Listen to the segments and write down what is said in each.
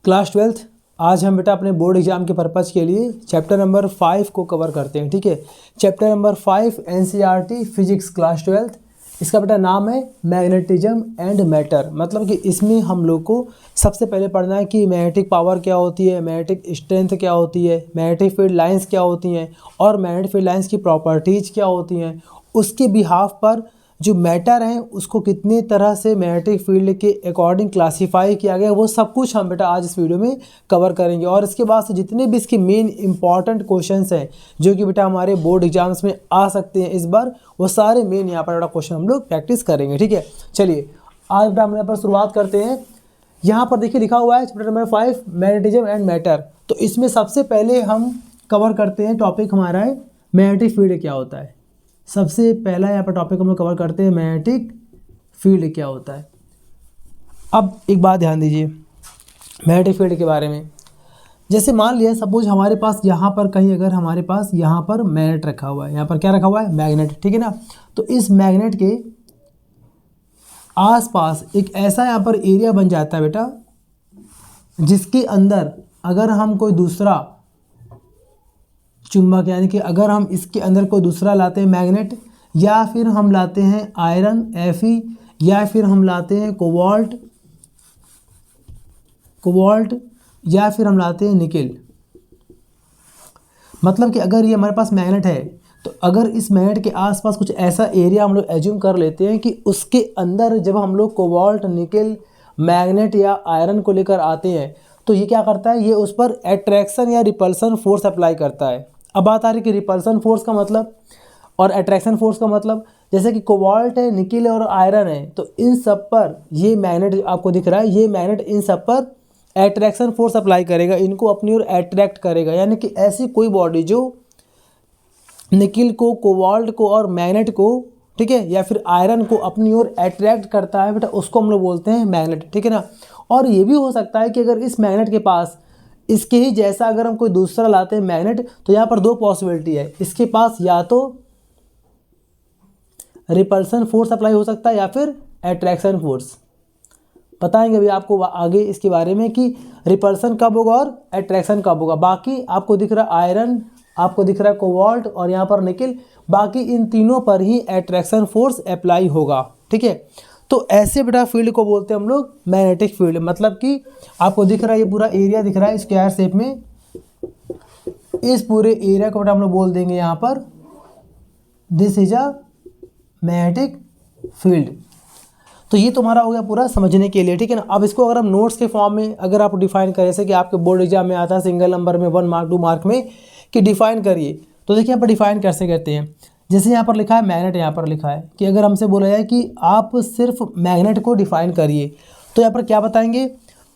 Class 12th आज हम बेटा अपने बोर्ड एग्जाम के पर्पज़ के लिए चैप्टर नंबर 5 को कवर करते हैं। ठीक है, chapter number 5 NCERT physics class 12th। इसका बेटा नाम है मैग्नेटिज्म एंड मैटर। मतलब कि इसमें हम लोग को सबसे पहले पढ़ना है कि मैग्नेटिक पावर क्या होती है, मैग्नेटिक स्ट्रेंथ क्या होती है, मैग्नेटिक फील्ड लाइंस क्या होती हैं और मैग्नेटिक फील्ड लाइंस की प्रॉपर्टीज़ क्या होती हैं। उसके बिहाफ पर जो मैटर है उसको कितने तरह से मैग्नेटिक फील्ड के अकॉर्डिंग क्लासीफाई किया गया, वो सब कुछ हम बेटा आज इस वीडियो में कवर करेंगे। और इसके बाद से जितने भी इसके मेन इंपॉर्टेंट क्वेश्चंस हैं जो कि बेटा हमारे बोर्ड एग्जाम्स में आ सकते हैं इस बार, वो सारे मेन यहाँ पर बेटा क्वेश्चन हम लोग प्रैक्टिस करेंगे। ठीक है, चलिए आज बेटा हम यहाँ पर शुरुआत करते हैं। यहाँ पर देखिए लिखा हुआ है chapter number 5 magnetism and matter. तो इसमें सबसे पहले हम कवर करते हैं, टॉपिक हमारा है मैग्नेटिक फील्ड क्या होता है। सबसे पहला यहाँ पर टॉपिक हम लोग कवर करते हैं मैग्नेटिक फील्ड क्या होता है। अब एक बात ध्यान दीजिए मैग्नेटिक फील्ड के बारे में। जैसे मान लिया सपोज हमारे पास यहाँ पर कहीं अगर हमारे पास यहाँ पर मैग्नेट रखा हुआ है, यहाँ पर क्या रखा हुआ है, मैग्नेट। ठीक है ना, तो इस मैग्नेट के आसपास एक ऐसा यहाँ पर एरिया बन जाता है बेटा जिसके अंदर अगर हम कोई दूसरा चुंबक यानी कि अगर हम इसके अंदर कोई दूसरा लाते हैं मैग्नेट, या फिर हम लाते हैं आयरन Fe, या फिर हम लाते हैं कोबाल्ट या फिर हम लाते हैं निकेल। मतलब कि अगर ये हमारे पास मैग्नेट है तो अगर इस मैग्नेट के आसपास कुछ ऐसा एरिया हम लोग एज्यूम कर लेते हैं कि उसके अंदर जब हम लोग कोबाल्ट, निकेल, मैग्नेट या आयरन को लेकर आते हैं तो ये क्या करता है, ये उस पर अट्रैक्शन या रिपल्सन फोर्स अप्लाई करता है। अब बात आ रही कि रिपल्सन फोर्स का मतलब और अट्रैक्शन फोर्स का मतलब। जैसे कि कोबाल्ट है, निकेल और आयरन है, तो इन सब पर ये मैग्नेट आपको दिख रहा है, ये मैग्नेट इन सब पर अट्रैक्शन फोर्स अप्लाई करेगा, इनको अपनी ओर अट्रैक्ट करेगा। यानी कि ऐसी कोई बॉडी जो निकेल को, कोबाल्ट को और मैग्नेट को, ठीक है, या फिर आयरन को अपनी ओर अट्रैक्ट करता है बेटा, उसको हम लोग बोलते हैं मैग्नेट। ठीक है ना। और ये भी हो सकता है कि अगर इस मैग्नेट के पास इसके ही जैसा अगर हम कोई दूसरा लाते हैं मैग्नेट, तो यहाँ पर दो पॉसिबिलिटी है, इसके पास या तो रिपल्सन फोर्स अप्लाई हो सकता है या फिर अट्रैक्शन फोर्स। बताएंगे अभी आपको आगे इसके बारे में कि रिपल्सन कब होगा और अट्रैक्शन कब होगा। बाकी आपको दिख रहा है आयरन, आपको दिख रहा है कोबाल्ट और यहाँ पर निकेल, बाकी इन तीनों पर ही अट्रैक्शन फोर्स अप्लाई होगा। ठीक है, तो ऐसे बेटा फील्ड को बोलते हैं हम लोग मैग्नेटिक फील्ड। मतलब कि आपको दिख रहा है ये पूरा एरिया दिख रहा है स्क्वायर शेप में, इस पूरे एरिया को बेटा हम लोग बोल देंगे यहाँ पर this is a magnetic field. तो ये तुम्हारा हो गया पूरा समझने के लिए। ठीक है ना। अब इसको अगर हम नोट्स के फॉर्म में अगर आप डिफाइन करें, जैसे कि आपके बोर्ड एग्जाम में आता है सिंगल नंबर में 1 मार्क 2 मार्क में कि डिफाइन करिए, तो देखिए यहाँ पर डिफाइन कैसे करते हैं। जैसे यहाँ पर लिखा है मैग्नेट, यहाँ पर लिखा है कि अगर हमसे बोला जाए कि आप सिर्फ मैग्नेट को डिफाइन करिए, तो यहाँ पर क्या बताएंगे,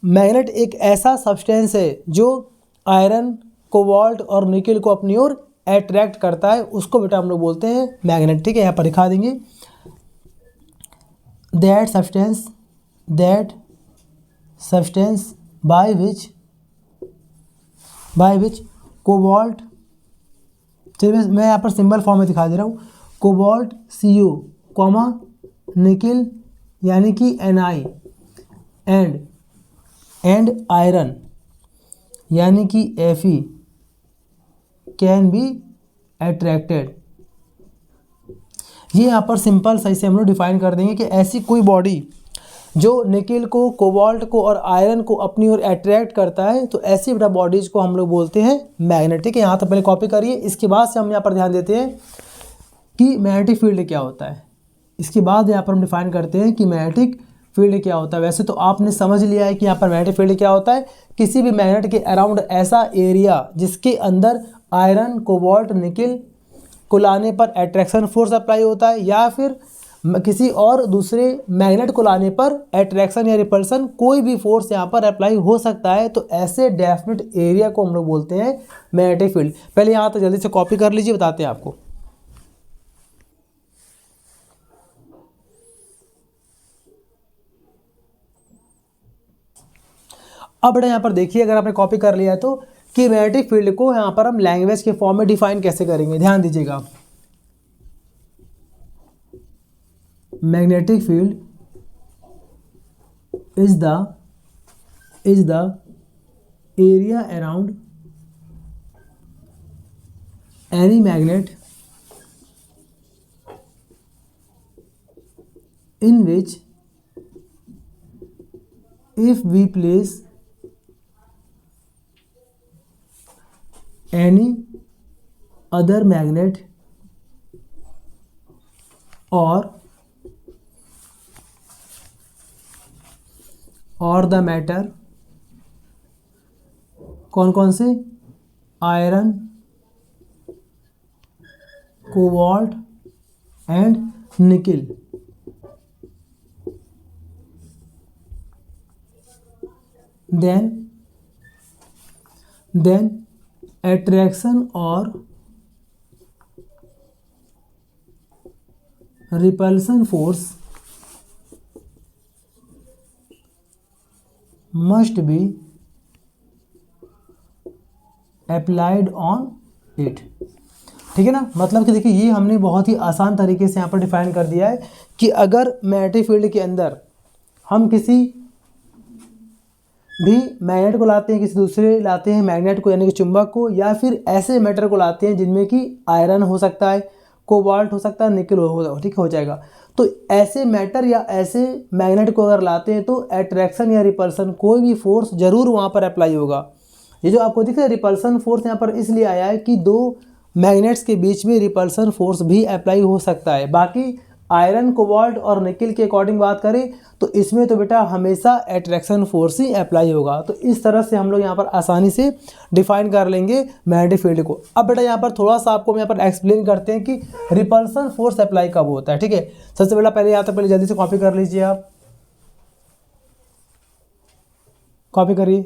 मैग्नेट एक ऐसा सब्सटेंस है जो आयरन, कोबाल्ट और निकेल को अपनी ओर अट्रैक्ट करता है, उसको बेटा हम लोग बोलते हैं मैग्नेट। ठीक है, यहाँ पर लिखा देंगे that substance by which cobalt, चलिए मैं यहाँ पर सिंबल फॉर्म में दिखा दे रहा हूँ, कोबाल्ट Cu कॉमा निकेल यानी कि Ni एंड आयरन यानी कि Fe कैन बी अट्रैक्टेड। ये यहाँ पर सिंपल सही से हम लोग डिफाइन कर देंगे कि ऐसी कोई बॉडी जो निकेल को, कोबाल्ट को और आयरन को अपनी ओर अट्रैक्ट करता है, तो ऐसी बेटा बॉडीज को हम लोग बोलते हैं मैग्नेट। ठीक है, यहाँ तक पहले कॉपी करिए। इसके बाद से हम यहाँ पर ध्यान देते हैं कि मैग्नेटिक फील्ड क्या होता है। इसके बाद यहाँ पर हम डिफाइन करते हैं कि मैग्नेटिक फील्ड क्या होता है। वैसे तो आपने समझ लिया है कि यहाँ पर मैग्नेटिक फील्ड क्या होता है, किसी भी मैग्नेट के अराउंड ऐसा एरिया जिसके अंदर आयरन, कोबाल्ट, निकेल को लाने पर अट्रैक्शन फोर्स अप्लाई होता है, या फिर किसी और दूसरे मैग्नेट को लाने पर अट्रैक्शन या रिपल्सन कोई भी फोर्स यहाँ पर अप्लाई हो सकता है। तो ऐसे डेफिनेट एरिया को हम लोग बोलते हैं मैग्नेटिक फील्ड। पहले यहाँ तो जल्दी से कॉपी कर लीजिए, बताते हैं आपको। अब बेटा यहाँ पर देखिए, अगर आपने कॉपी कर लिया है तो कि मैग्नेटिक फील्ड को यहाँ पर हम लैंग्वेज के फॉर्म में डिफाइन कैसे करेंगे, ध्यान दीजिएगा। Magnetic field is the area around any magnet in which if we place any other magnet or the matter, कौन कौन से, iron, cobalt and nickel, then attraction और repulsion force must be applied on it। ठीक है ना। मतलब कि देखिए ये हमने बहुत ही आसान तरीके से यहाँ पर डिफाइन कर दिया है कि अगर मैग्नेटिक फील्ड के अंदर हम किसी भी मैग्नेट को लाते हैं, किसी दूसरे लाते हैं मैग्नेट को यानी कि चुंबक को, या फिर ऐसे मैटर को लाते हैं जिनमें कि आयरन हो सकता है, कोबाल्ट हो सकता है, निकल हो, ठीक हो जाएगा। तो ऐसे मैटर या ऐसे मैग्नेट को अगर लाते हैं तो अट्रैक्शन या रिपल्सन कोई भी फोर्स जरूर वहाँ पर अप्लाई होगा। ये जो आपको दिख रहा है रिपल्सन फोर्स यहाँ पर इसलिए आया है कि दो मैग्नेट्स के बीच में रिपल्सन फोर्स भी अप्लाई हो सकता है। बाकी आयरन, कोबाल्ट और निकिल के अकॉर्डिंग बात करें तो इसमें तो बेटा हमेशा अट्रैक्शन फोर्स ही अप्लाई होगा। तो इस तरह से हम लोग यहाँ पर आसानी से डिफाइन कर लेंगे मैग्नेटिक फील्ड को। अब बेटा यहाँ पर थोड़ा सा आपको यहाँ पर एक्सप्लेन करते हैं कि रिपल्सन फोर्स अप्लाई कब होता है। ठीक है, सबसे पहले यहाँ तक पहले जल्दी से कॉपी कर लीजिए, आप कॉपी करिए।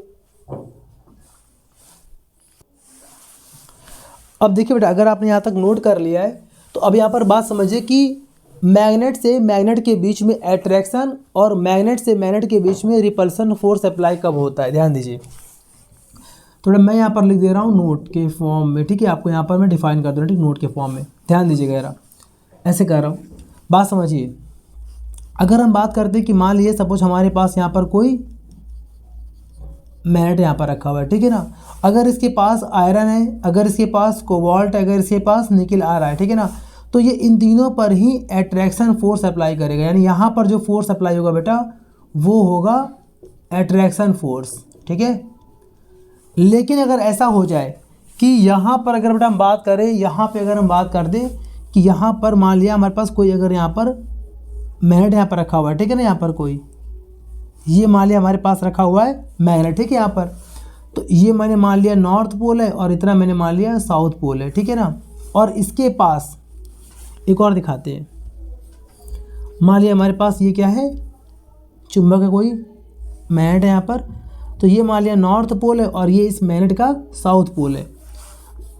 अब देखिए बेटा अगर आपने यहाँ तक नोट कर लिया है तो अब यहाँ पर बात समझिए कि मैग्नेट से मैग्नेट के बीच में अट्रैक्शन और मैग्नेट से मैग्नेट के बीच में रिपल्सन फोर्स अप्लाई कब होता है, ध्यान दीजिए। थोड़ा मैं यहाँ पर लिख दे रहा हूँ नोट के फॉर्म में, ठीक है, आपको यहाँ पर मैं डिफाइन कर दूँ, ठीक, नोट के फॉर्म में ध्यान दीजिएगा यार, ऐसे कर रहा हूँ, बात समझिए। अगर हम बात करते हैं कि मान लीजिए सपोज हमारे पास यहाँ पर कोई मैग्नेट यहाँ पर रखा हुआ है, ठीक है ना, अगर इसके पास आयरन है, अगर इसके पास कोबाल्ट है, अगर इसके पास निकिल आ रहा है, ठीक है ना, तो ये इन तीनों पर ही अट्रैक्शन फोर्स अप्लाई करेगा। यानी यहाँ पर जो फोर्स अप्लाई होगा बेटा वो होगा अट्रैक्शन फोर्स, ठीक है। लेकिन अगर ऐसा हो जाए कि यहाँ पर अगर बेटा हम बात करें, यहाँ पे अगर हम बात कर दें कि यहाँ पर मान लिया हमारे पास कोई अगर यहाँ पर मैग्नेट यहाँ पर रखा हुआ है, ठीक है ना, यहाँ पर कोई ये मान लिया हमारे पास रखा हुआ है मैग्नेट, ठीक है, यहाँ पर तो ये मैंने मान लिया नॉर्थ पोल है और इतना मैंने मान लिया साउथ पोल है, ठीक है ना। और इसके पास एक और दिखाते हैं, मान लिया हमारे पास ये क्या है, चुंबक है, कोई मैग्नेट है यहाँ पर, तो ये मान लिया नॉर्थ पोल है और ये इस मैग्नेट का साउथ पोल है।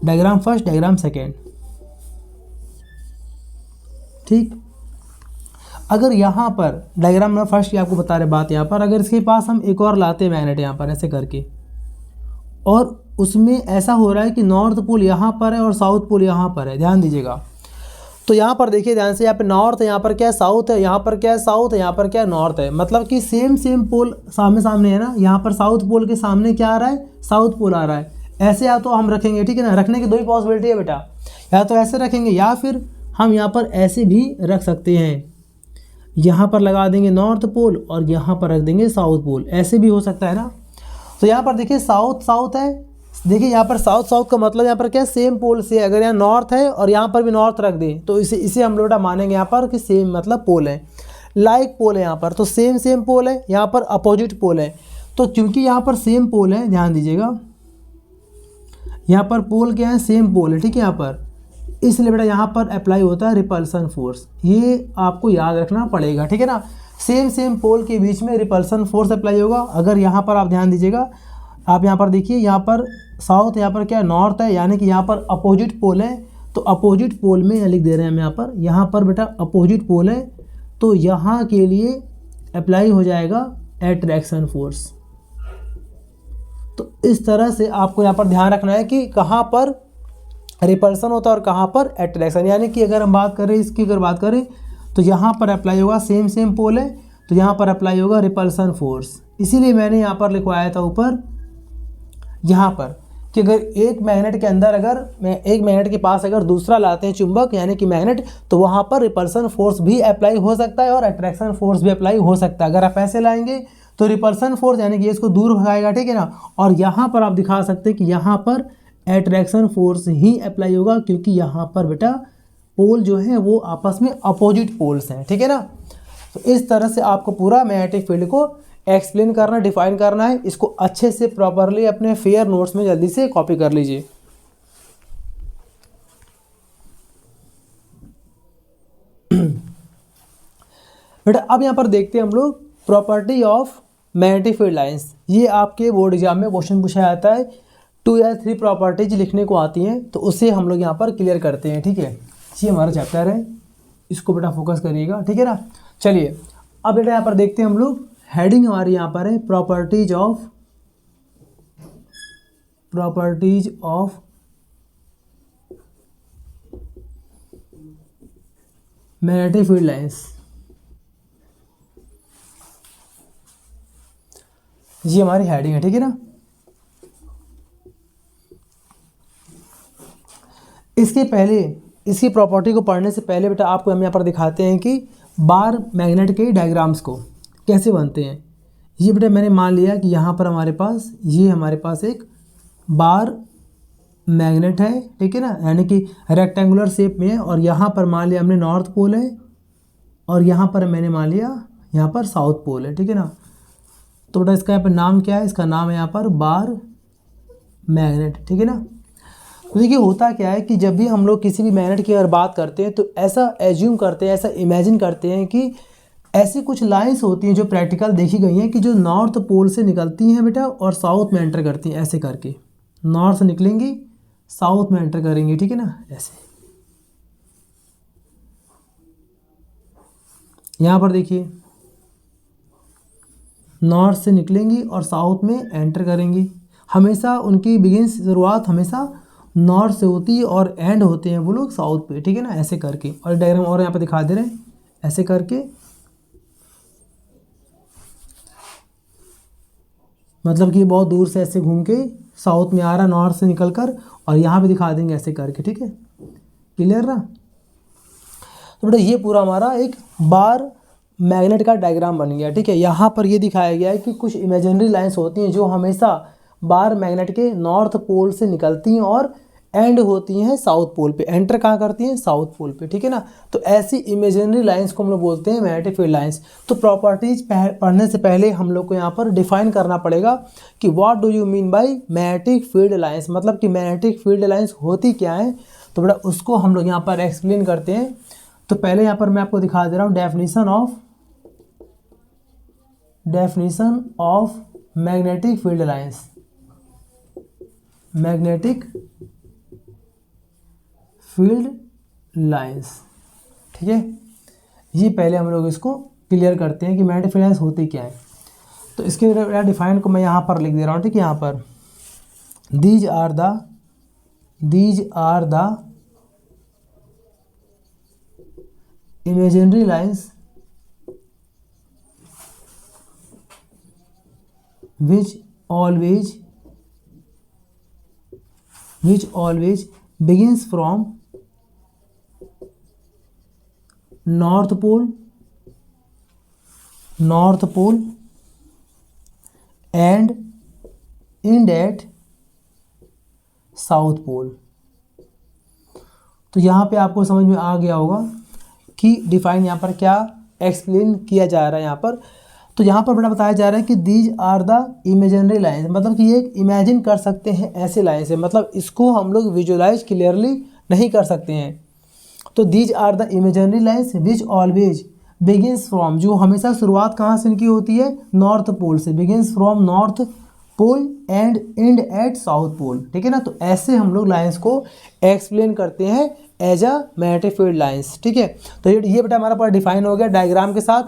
डायग्राम फर्स्ट, डायग्राम सेकेंड, ठीक। अगर यहाँ पर डायग्राम में फर्स्ट की आपको बता रहे बात, यहाँ पर अगर इसके पास हम एक और लाते हैं मैग्नेट यहाँ पर ऐसे करके, और उसमें ऐसा हो रहा है कि नॉर्थ पोल यहाँ पर है और साउथ पोल यहाँ पर है, ध्यान दीजिएगा। तो यहाँ पर देखिए ध्यान से, यहाँ पे नॉर्थ है, यहाँ पर क्या है साउथ है, यहाँ पर क्या है साउथ है, यहाँ पर क्या है नॉर्थ है, मतलब कि सेम पोल सामने सामने है ना। यहाँ पर साउथ पोल के सामने क्या आ रहा है, साउथ पोल आ रहा है। ऐसे या तो हम रखेंगे, ठीक है ना, रखने की दो ही पॉसिबिलिटी है बेटा, या तो ऐसे रखेंगे या फिर हम यहाँ पर ऐसे भी रख सकते हैं, यहाँ पर लगा देंगे नॉर्थ पोल और यहाँ पर रख देंगे साउथ पोल, ऐसे भी हो सकता है ना। तो यहाँ पर देखिए साउथ साउथ है, देखिए यहाँ पर साउथ साउथ का मतलब यहाँ पर क्या है सेम पोल से, अगर यहाँ नॉर्थ है और यहाँ पर भी नॉर्थ रख दें तो इसे हम लोग मानेंगे यहाँ पर कि सेम मतलब पोल है, लाइक पोल है यहाँ पर, तो सेम पोल है, यहाँ पर अपोजिट पोल है। तो चूंकि यहाँ पर सेम पोल है, ध्यान दीजिएगा, यहाँ पर पोल क्या है, सेम पोल है, ठीक है, यहाँ पर, इसलिए बेटा यहाँ पर अप्लाई होता है रिपल्सन फोर्स, ये आपको याद रखना पड़ेगा, ठीक है ना। सेम पोल के बीच में रिपल्सन फोर्स अप्लाई होगा। अगर यहाँ पर आप ध्यान दीजिएगा, आप यहाँ पर देखिए, यहाँ पर साउथ, यहाँ पर क्या है नॉर्थ है, यानी कि यहाँ पर अपोजिट पोल है, तो अपोजिट पोल में लिख दे रहे हैं हम यहाँ पर बेटा अपोजिट पोल है, तो यहाँ के लिए अप्लाई हो जाएगा अट्रैक्शन फोर्स। तो इस तरह से आपको यहाँ पर ध्यान रखना है कि कहाँ पर रिपल्सन होता है और कहाँ पर अट्रैक्शन। यानी कि अगर हम बात करें इसकी, अगर बात करें तो यहाँ पर अप्लाई होगा सेम पोल है, तो यहाँ पर अप्लाई होगा रिपल्सन फोर्स। इसीलिए मैंने यहाँ पर लिखवाया था ऊपर यहाँ पर कि अगर एक मैग्नेट के अंदर अगर एक मैग्नेट के पास अगर दूसरा लाते हैं चुंबक यानी कि मैग्नेट, तो वहाँ पर रिपल्सन फोर्स भी अप्लाई हो सकता है और अट्रैक्शन फोर्स भी अप्लाई हो सकता है। अगर आप ऐसे लाएंगे तो रिपल्सन फोर्स यानी कि इसको दूर भगाएगा, ठीक है ना, और यहाँ पर आप दिखा सकते हैं कि यहाँ पर अट्रैक्शन फोर्स ही अप्लाई होगा, क्योंकि यहाँ पर बेटा पोल जो है वो आपस में अपोजिट पोल्स हैं, ठीक है ना। तो इस तरह से आपको पूरा मैग्नेटिक फील्ड को एक्सप्लेन करना, डिफाइन करना है। इसको अच्छे से प्रॉपरली अपने फेयर नोट्स में जल्दी से कॉपी कर लीजिए। बेटा अब यहाँ पर देखते हैं हम लोग property of magnetic field lines. ये आपके बोर्ड एग्जाम में क्वेश्चन पूछा जाता है, 2 या 3 प्रॉपर्टीज लिखने को आती हैं, तो उसे हम लोग यहाँ पर क्लियर करते हैं, ठीक है। ये हमारा चैप्टर है, इसको बेटा फोकस करिएगा, ठीक है ना। चलिए अब बेटा यहाँ पर देखते हैं हम लोग, हेडिंग हमारी यहाँ पर है properties of magnetic field lines. ये हमारी हेडिंग है, ठीक है ना। इसके पहले इसकी प्रॉपर्टी को पढ़ने से पहले बेटा आपको हम यहाँ पर दिखाते हैं कि बार मैग्नेट के डायग्राम्स को कैसे बनते हैं। ये बेटा मैंने मान लिया कि यहाँ पर हमारे पास एक बार मैग्नेट है, ठीक है ना, यानी कि रेक्टेंगुलर शेप में है, और यहाँ पर मान लिया हमने नॉर्थ पोल है, और यहाँ पर मैंने मान लिया यहाँ पर साउथ पोल है, ठीक है ना। तो बेटा इसका यहाँ पर नाम क्या है, इसका नाम है यहाँ पर बार मैग्नेट, ठीक है ना। तो देखिए होता क्या है कि जब भी हम लोग किसी भी मैग्नेट की अगर बात करते हैं तो ऐसा एज्यूम करते हैं, ऐसा इमेजिन करते हैं कि ऐसी कुछ लाइंस होती हैं जो प्रैक्टिकल देखी गई हैं कि जो नॉर्थ पोल से निकलती हैं बेटा और साउथ में एंटर करती हैं, ऐसे करके नॉर्थ से निकलेंगी साउथ में एंटर करेंगी, ठीक है ना। ऐसे यहाँ पर देखिए नॉर्थ से निकलेंगी और साउथ में एंटर करेंगी। हमेशा उनकी शुरुआत हमेशा नॉर्थ से होती है और एंड होते हैं वो लोग साउथ पे, ठीक है ना, ऐसे करके। और डायग्राम और यहाँ पे दिखा दे रहे हैं, ऐसे करके, मतलब कि बहुत दूर से ऐसे घूम के साउथ में आ रहा नॉर्थ से निकलकर, और यहाँ पे दिखा देंगे ऐसे करके, ठीक है, क्लियर ना। तो बेटा ये पूरा हमारा एक बार मैग्नेट का डायग्राम बन गया, ठीक है। यहाँ पर ये दिखाया गया है कि कुछ इमेजिनरी लाइंस होती हैं जो हमेशा बार मैग्नेट के नॉर्थ पोल से निकलती हैं और एंड होती हैं साउथ पोल पे, एंटर कहाँ करती हैं, साउथ पोल पे, ठीक है ना। तो ऐसी इमेजिनरी लाइंस को हम लोग बोलते हैं मैग्नेटिक फील्ड लाइंस। तो प्रॉपर्टीज पढ़ने से पहले हम लोग को यहाँ पर डिफाइन करना पड़ेगा कि what do you mean by magnetic field lines, मतलब कि मैग्नेटिक फील्ड लाइंस होती क्या है। तो बेटा उसको हम लोग यहाँ पर एक्सप्लेन करते हैं। तो पहले यहाँ पर मैं आपको दिखा दे रहा हूँ definition of magnetic field lines. Magnetic field lines, ठीक है। ये पहले हम लोग इसको क्लियर करते हैं कि मैग्नेटिक फील्ड लाइंस होती क्या है। तो इसके डिफाइन को मैं यहाँ पर लिख दे रहा हूँ, ठीक है। यहाँ पर these are the imaginary lines which always begins from north pole and end at south pole. तो यहाँ पे आपको समझ में आ गया होगा कि डिफाइन यहाँ पर क्या एक्सप्लेन किया जा रहा है यहाँ पर। तो यहाँ पर बड़ा बताया जा रहा है कि these are the imaginary lines, मतलब कि ये इमेजिन कर सकते हैं ऐसे लाइंस है, मतलब इसको हम लोग विजुअलाइज क्लियरली नहीं कर सकते हैं। तो these are the imaginary lines which always begins from, जो हमेशा शुरुआत कहाँ से इनकी होती है, नॉर्थ पोल से, begins from north pole and end at south pole, ठीक है ना। तो ऐसे हम लोग लाइंस को एक्सप्लेन करते हैं as a magnetic field lines, ठीक है। तो ये बेटा हमारा पूरा डिफाइन हो गया डायग्राम के साथ।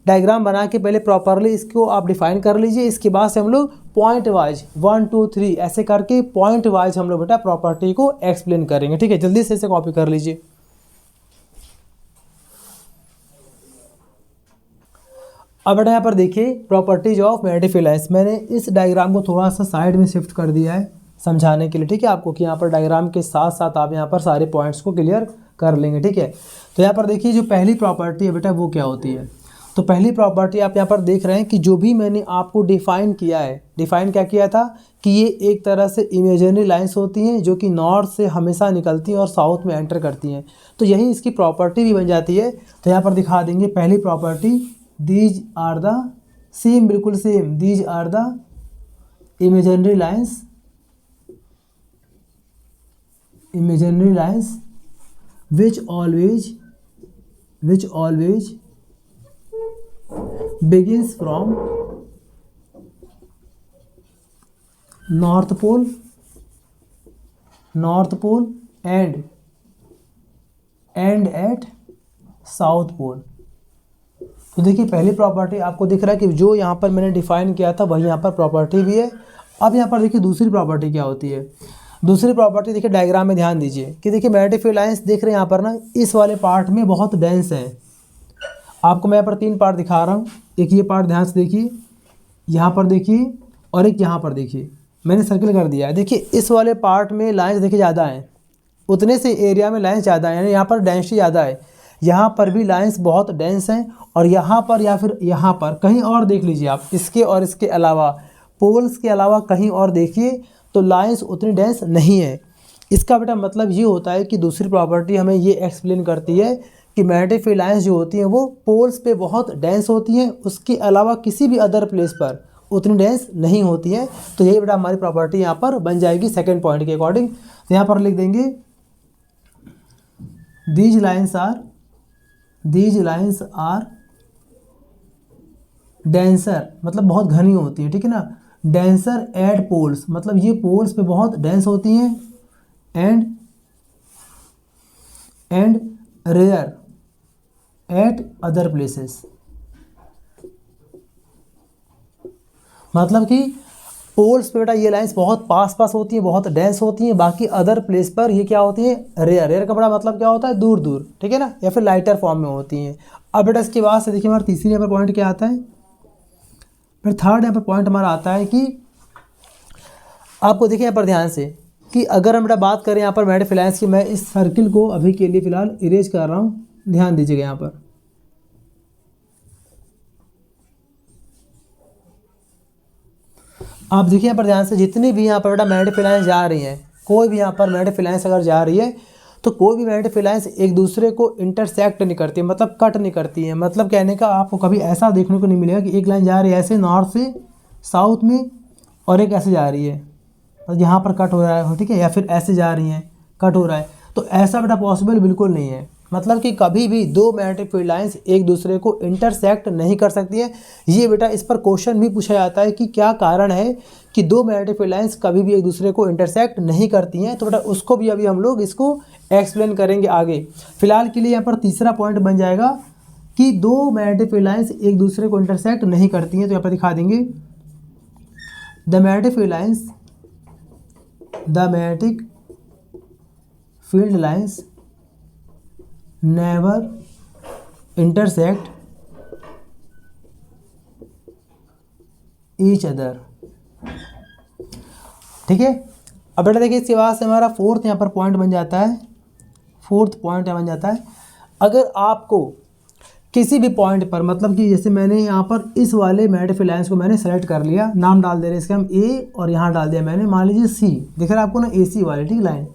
डायग्राम बना के पहले प्रॉपरली इसको आप डिफाइन कर लीजिए। इसके बाद से हम लोग पॉइंट वाइज 1 2 3 ऐसे करके पॉइंट वाइज हम लोग बेटा प्रॉपर्टी को एक्सप्लेन करेंगे, ठीक है। जल्दी से इसे कॉपी कर लीजिए। अब बेटा यहाँ पर देखिए properties of magnetic field lines. मैंने इस डायग्राम को थोड़ा सा साइड में शिफ्ट कर दिया है समझाने के लिए, ठीक है आपको, कि यहाँ पर डायग्राम के साथ साथ आप यहाँ पर सारे पॉइंट्स को क्लियर कर लेंगे, ठीक है। तो यहाँ पर देखिए जो पहली प्रॉपर्टी है बेटा वो क्या होती है। तो पहली प्रॉपर्टी आप यहाँ पर देख रहे हैं कि जो भी मैंने आपको डिफ़ाइन किया है, डिफ़ाइन क्या किया था कि ये एक तरह से इमेजिनरी लाइंस होती हैं जो कि नॉर्थ से हमेशा निकलती हैं और साउथ में एंटर करती हैं। तो यही इसकी प्रॉपर्टी भी बन जाती है। तो यहाँ पर दिखा देंगे पहली property, these are the same, बिल्कुल same, these are the imaginary lines, imaginary lines which always begins from north pole and at south pole. तो देखिए पहली प्रॉपर्टी आपको दिख रहा है कि जो यहाँ पर मैंने डिफाइन किया था वही यहाँ पर प्रॉपर्टी भी है। अब यहाँ पर देखिए दूसरी प्रॉपर्टी क्या होती है। दूसरी प्रॉपर्टी देखिए डायग्राम में ध्यान दीजिए कि देखिए मैग्नेटिक फील्ड लाइंस देख रहे हैं यहाँ पर ना, इस वाले पार्ट में बहुत डेंस है। आपको मैं यहाँ पर 3 पार्ट दिखा रहा हूँ। एक ये पार्ट ध्यान से देखिए, यहाँ पर देखिए, और एक यहाँ पर देखिए, मैंने सर्किल कर दिया है। देखिए इस वाले पार्ट में लाइंस देखिए ज़्यादा हैं, उतने से एरिया में लाइंस ज़्यादा है, यानी यहाँ पर डेंसिटी ज़्यादा है। यहाँ पर भी लाइंस बहुत डेंस हैं, और यहाँ पर या फिर यहाँ पर कहीं और देख लीजिए आप, इसके और इसके अलावा, पोल्स के अलावा कहीं और देखिए तो लाइंस उतनी डेंस नहीं है। इसका बेटा मतलब ये होता है कि दूसरी प्रॉपर्टी हमें ये एक्सप्लेन करती है कि मैग्नेटिक फील्ड लाइंस जो होती हैं वो पोल्स पे बहुत डेंस होती हैं, उसके अलावा किसी भी अदर प्लेस पर उतनी डेंस नहीं होती है। तो यही बेटा हमारी प्रॉपर्टी यहाँ पर बन जाएगी सेकंड पॉइंट के अकॉर्डिंग। तो यहाँ पर लिख देंगे दीज लाइंस आर डेंसर, मतलब बहुत घनी होती है, ठीक है ना। डेंसर एट पोल्स, मतलब ये पोल्स पे बहुत डेंस होती हैं, and rare at other places. मतलब कि पोल्स पे बेटा ये लाइंस बहुत पास होती हैं, बहुत डेंस होती हैं, बाकी अदर प्लेस पर ये क्या होती है, रेयर। रेयर का बड़ा मतलब क्या होता है, दूर दूर, ठीक है ना, या फिर लाइटर फॉर्म में होती हैं। अब बेटा इसके बाद से देखिए हमारा तीसरी यहाँ पर पॉइंट क्या आता है, फिर थर्ड यहाँ पर पॉइंट हमारा आता है कि आपको देखिए यहाँ पर ध्यान से कि अगर हम बेटा बात करें यहाँ पर मैग्नेटिक फील्ड लाइंस की, मैं इस सर्किल को अभी के लिए फिलहाल इरेज कर रहा हूँ, ध्यान दीजिएगा यहाँ पर। आप देखिए यहाँ पर ध्यान से, जितनी भी यहाँ पर बेटा मैग्नेटिक फील्ड लाइंस जा रही हैं, कोई भी यहाँ पर मैग्नेटिक फील्ड लाइंस अगर जा रही है तो कोई भी मैग्नेटिक फील्ड लाइंस एक दूसरे को इंटरसेक्ट नहीं करती, मतलब कट नहीं करती है। मतलब कहने का आपको कभी ऐसा देखने को नहीं मिलेगा कि एक लाइन जा रही है ऐसे नॉर्थ से साउथ में और एक ऐसे जा रही है और यहाँ पर कट हो रहा है, ठीक है, या फिर ऐसे जा रही हैं कट हो रहा है। तो ऐसा बेटा पॉसिबल बिल्कुल नहीं है। मतलब कि कभी भी दो मैग्नेटिक फील्ड लाइंस एक दूसरे को इंटरसेक्ट नहीं कर सकती है। ये बेटा इस पर क्वेश्चन भी पूछा जाता है कि क्या कारण है कि दो मैग्नेटिक फील्ड लाइंस कभी भी एक दूसरे को इंटरसेक्ट नहीं करती हैं। तो बेटा उसको भी अभी हम लोग इसको एक्सप्लेन करेंगे आगे। फिलहाल के लिए यहाँ पर तीसरा पॉइंट बन जाएगा कि दो मैग्नेटिक फील्ड लाइंस एक दूसरे को इंटरसेक्ट नहीं करती हैं। तो यहाँ पर दिखा देंगे the magnetic field lines never intersect each other. ठीक है, अब बेटा देखिए इसके बाद से हमारा फोर्थ यहाँ पर पॉइंट बन जाता है। फोर्थ पॉइंट बन जाता है, अगर आपको किसी भी पॉइंट पर, मतलब कि जैसे मैंने यहाँ पर इस वाले मैग्नेटिक फील्ड लाइंस को मैंने सेलेक्ट कर लिया, नाम डाल दे रहे इसके हम ए, और यहाँ डाल दिया मैंने मान लीजिए सी, दिख रहा है आपको ना AC वाली, ठीक लाइन।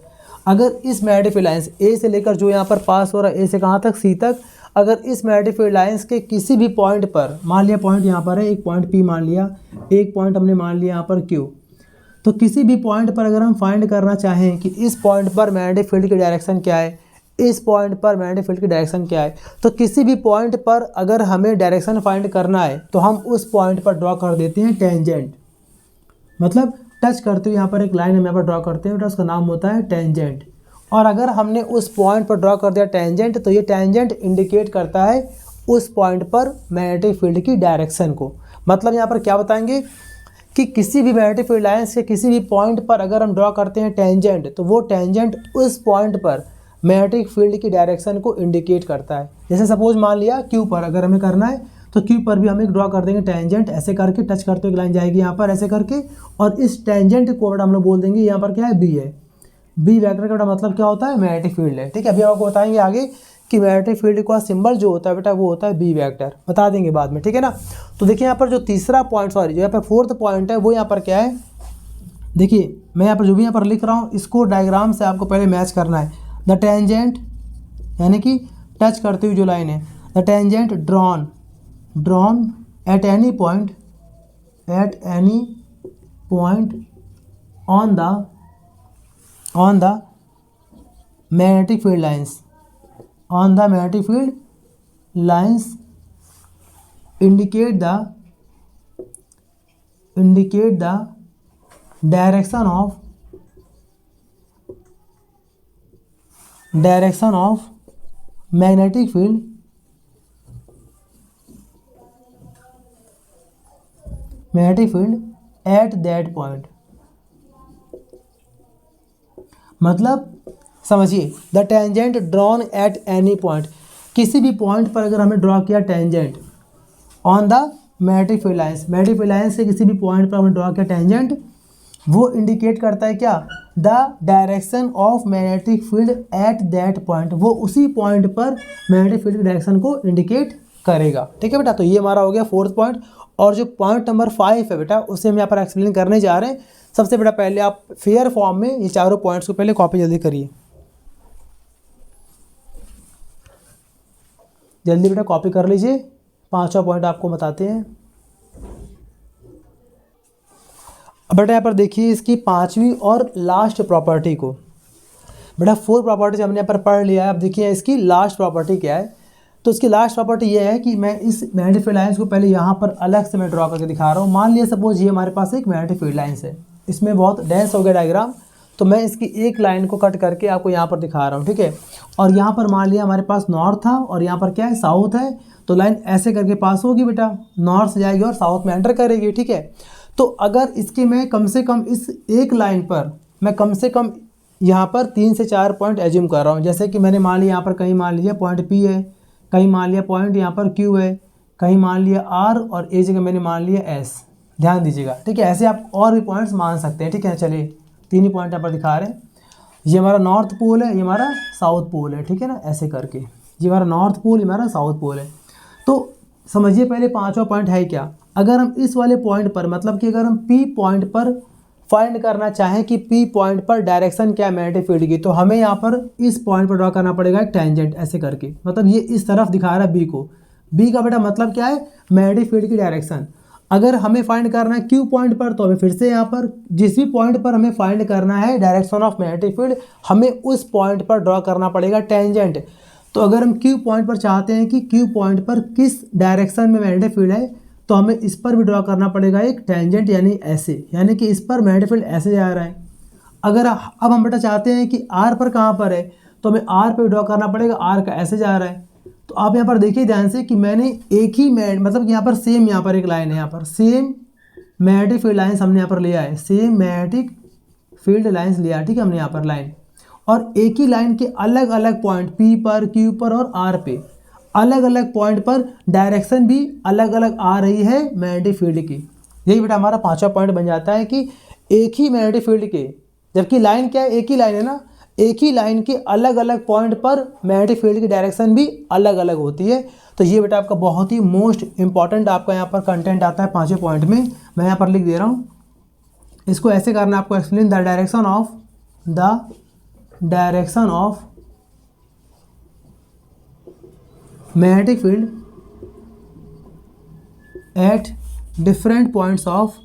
अगर इस मैग्नेटिक फील्ड लाइंस ए से लेकर जो यहाँ पर पास हो रहा है ए से कहाँ तक, सी तक, अगर इस मैग्नेटिक फील्ड लाइंस के किसी भी पॉइंट पर, मान लिया पॉइंट यहाँ पर है, एक पॉइंट P मान लिया, एक पॉइंट हमने मान लिया यहाँ पर Q, तो किसी भी पॉइंट पर अगर हम फाइंड करना चाहें कि इस पॉइंट पर मैग्नेटिक फील्ड की डायरेक्शन क्या है, इस पॉइंट पर मैग्नेटिक फील्ड की डायरेक्शन क्या है, तो किसी भी पॉइंट पर अगर हमें डायरेक्शन फाइंड करना है तो हम उस पॉइंट पर ड्रॉ कर देते हैं टेंजेंट। मतलब टच करते हुए यहाँ पर एक लाइन हम यहाँ पर ड्रॉ करते हैं, उसका नाम होता है टेंजेंट। और अगर हमने उस पॉइंट पर ड्रॉ कर दिया टेंजेंट, तो ये टेंजेंट इंडिकेट करता है उस पॉइंट पर मैग्नेटिक फील्ड की डायरेक्शन को। मतलब यहाँ पर क्या बताएंगे कि किसी भी मैग्नेटिक फील्ड लाइंस के किसी भी पॉइंट पर अगर हम ड्रॉ करते हैं टेंजेंट, तो वो टेंजेंट उस पॉइंट पर मैग्नेटिक फील्ड की डायरेक्शन को इंडिकेट करता है। जैसे सपोज मान लिया Q पर अगर हमें करना है, तो क्यू पर भी हम एक ड्रॉ कर देंगे टेंजेंट, ऐसे करके टच करते हुए लाइन जाएगी यहाँ पर ऐसे करके, और इस टेंजेंट को हम लोग बोल देंगे यहाँ पर क्या है, बी है। बी वेक्टर का बेटा मतलब क्या होता है, मैग्नेटिक फील्ड है। ठीक है, अभी आपको बताएंगे आगे कि मैग्नेटिक फील्ड का सिंबल जो होता है बेटा वो होता है बी वेक्टर, बता देंगे बाद में। ठीक है ना। तो देखिए यहाँ पर जो तीसरा पॉइंट, सॉरी जो यहाँ पर फोर्थ पॉइंट है वो यहाँ पर क्या है, देखिए मैं यहाँ पर जो भी यहाँ पर लिख रहा हूँ इसको डायग्राम से आपको पहले मैच करना है। द टेंजेंट यानी कि टच करते हुए जो लाइन है, the tangent drawn at any point on the magnetic field lines indicate the direction of magnetic field at that point। मतलब समझिए, the tangent drawn at any point, किसी भी पॉइंट पर अगर हमें ड्रॉ किया tangent on the magnetic field lines से किसी भी पॉइंट पर हमने ड्रॉ किया टेंजेंट, वो इंडिकेट करता है क्या, the direction of magnetic field at that point, वो उसी पॉइंट पर मैग्नेटिक फील्ड की डायरेक्शन को इंडिकेट करेगा। ठीक है बेटा, तो ये हमारा हो गया फोर्थ पॉइंट। और जो पॉइंट नंबर 5 है बेटा उसे हम यहाँ पर एक्सप्लेन करने जा रहे हैं। सबसे बेटा पहले आप फेयर फॉर्म में ये चारों पॉइंट्स को पहले कॉपी जल्दी करिए, जल्दी बेटा कॉपी कर लीजिए। 5वां पॉइंट आपको बताते हैं। अब बेटा यहाँ पर देखिए इसकी 5वीं और लास्ट प्रॉपर्टी को, बेटा 4 प्रॉपर्टीज हमने यहाँ पर पढ़ लिया है। अब देखिए इसकी लास्ट प्रॉपर्टी क्या है। तो इसकी लास्ट प्रॉपर्टी ये है कि मैं इस मैग्नेटिक फील्ड लाइन्स को पहले यहाँ पर अलग से मैं ड्रॉ करके दिखा रहा हूँ। मान लिया सपोज ये हमारे पास एक मैग्नेटिक फील्ड लाइन्स है, इसमें बहुत डेंस हो गया डायग्राम, तो मैं इसकी एक लाइन को कट करके आपको यहाँ पर दिखा रहा हूँ। ठीक है, और यहाँ पर मान लिया हमारे पास नॉर्थ था और यहाँ पर क्या है, साउथ है। तो लाइन ऐसे करके पास होगी बेटा, नॉर्थ से जाएगी और साउथ में एंटर करेगी। ठीक है, तो अगर इसके मैं कम से कम इस एक लाइन पर मैं कम से कम यहाँ पर 3 से 4 पॉइंट एज्यूम कर रहा हूँ। जैसे कि मैंने मान लिया यहाँ पर कहीं मान लिया पॉइंट P है, कहीं मान लिया पॉइंट यहाँ पर Q है, कहीं मान लिया R, और एक जगह मैंने मान लिया S। ध्यान दीजिएगा। ठीक है, ऐसे आप और भी पॉइंट्स मान सकते हैं। ठीक है, चलिए 3 ही पॉइंट यहाँ पर दिखा रहे हैं। ये हमारा नॉर्थ पोल है, ये हमारा साउथ पोल है। ठीक है ना, ऐसे करके ये हमारा नॉर्थ पोल, ये हमारा साउथ पोल है। तो समझिए पहले 5वां पॉइंट है क्या, अगर हम इस वाले पॉइंट पर मतलब कि अगर हम P पॉइंट पर फाइंड करना चाहें कि P पॉइंट पर डायरेक्शन क्या है मैग्नेटिक फील्ड की, तो हमें यहाँ पर इस पॉइंट पर ड्रॉ करना पड़ेगा एक टेंजेंट ऐसे करके। मतलब ये इस तरफ दिखा रहा है B को, B का बेटा मतलब क्या है, मैग्नेटिक फील्ड की डायरेक्शन। अगर हमें फाइंड करना है Q पॉइंट पर, तो हमें फिर से यहाँ पर जिस भी पॉइंट पर हमें फाइंड करना है डायरेक्शन ऑफ मैग्नेटिक फील्ड, हमें उस पॉइंट पर ड्रॉ करना पड़ेगा टेंजेंट। तो अगर हम Q पॉइंट पर चाहते हैं कि Q पॉइंट पर किस डायरेक्शन में मैग्नेटिक फील्ड है, तो हमें इस पर भी ड्रॉ करना पड़ेगा एक टेंजेंट, यानी ऐसे, यानी कि इस पर मैग्नेटिक फील्ड ऐसे जा रहा है। अगर अब हम बेटा चाहते हैं कि R पर कहाँ पर है, तो हमें R पर ड्रॉ करना पड़ेगा, R का ऐसे जा रहा है। तो आप यहाँ पर देखिए ध्यान से कि मैंने एक ही मतलब यहाँ पर सेम, यहाँ पर एक लाइन है, यहाँ पर सेम मैग्नेटिक फील्ड लाइन्स हमने यहाँ पर लिया है, सेम मैग्नेटिक फील्ड लाइन्स लिया। ठीक है, हमने यहाँ पर लाइन, और एक ही लाइन के अलग अलग पॉइंट P पर, Q पर और R पे अलग अलग पॉइंट पर डायरेक्शन भी अलग अलग आ रही है मैग्नेटिक फील्ड की। यही बेटा हमारा 5वां पॉइंट बन जाता है कि एक ही मैग्नेटिक फील्ड के, जबकि लाइन क्या है, एक ही लाइन है ना, एक ही लाइन के अलग अलग पॉइंट पर मैग्नेटिक फील्ड की डायरेक्शन भी अलग अलग होती है। तो ये बेटा आपका बहुत ही मोस्ट इंपॉर्टेंट आपका यहाँ पर कंटेंट आता है 5वें पॉइंट में। मैं यहाँ पर लिख दे रहा हूँ, इसको ऐसे करना आपको, explain the direction of magnetic field at different points of,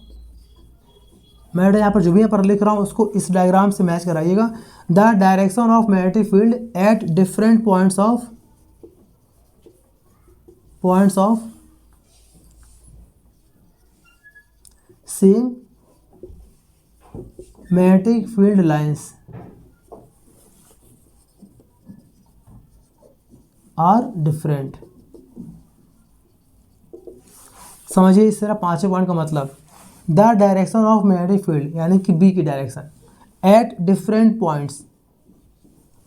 मैं यहाँ पर जो भी यहाँ पर लिख रहा हूँ उसको इस डायग्राम से मैच कराइएगा। The direction of magnetic field at different points of same magnetic field lines are different. समझिए इस तरह 5वें पॉइंट का मतलब, the direction of magnetic field यानी कि बी की डायरेक्शन एट डिफरेंट पॉइंट्स,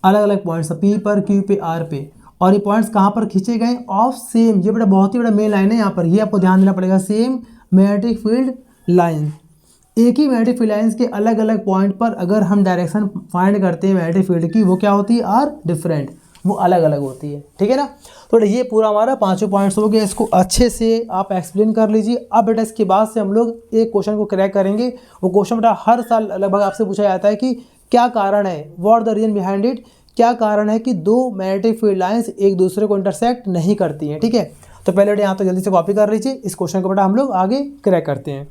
अलग अलग पॉइंट्स P पर, Q पे, R पे, और ये पॉइंट्स कहाँ पर खींचे गए, ऑफ सेम, ये बेटा बहुत ही बड़ा मेन लाइन है यहाँ पर, ये आपको ध्यान देना पड़ेगा, सेम मैग्नेटिक फील्ड लाइन। एक ही मैग्नेटिक फील्ड लाइंस के अलग अलग पॉइंट पर अगर हम डायरेक्शन फाइंड करते हैं मैग्नेटिक फील्ड की, वो क्या होती है, आर डिफरेंट, वो अलग अलग होती है, ठीक है ना। तो ये पूरा हमारा 5 पॉइंट्स हो गए, इसको अच्छे से आप एक्सप्लेन कर लीजिए। अब बेटा इसके बाद से हम लोग एक क्वेश्चन को क्रैक करेंगे। वो क्वेश्चन बेटा हर साल लगभग आपसे पूछा जाता है कि क्या कारण है, what the reason behind it, क्या कारण है कि दो मैग्नेटिक फील्ड लाइंस एक दूसरे को इंटरसेक्ट नहीं करती हैं, ठीक है। तो पहले बेटा यहाँ तो जल्दी से कॉपी कर लीजिए, इस क्वेश्चन को बेटा हम लोग आगे क्रैक करते हैं।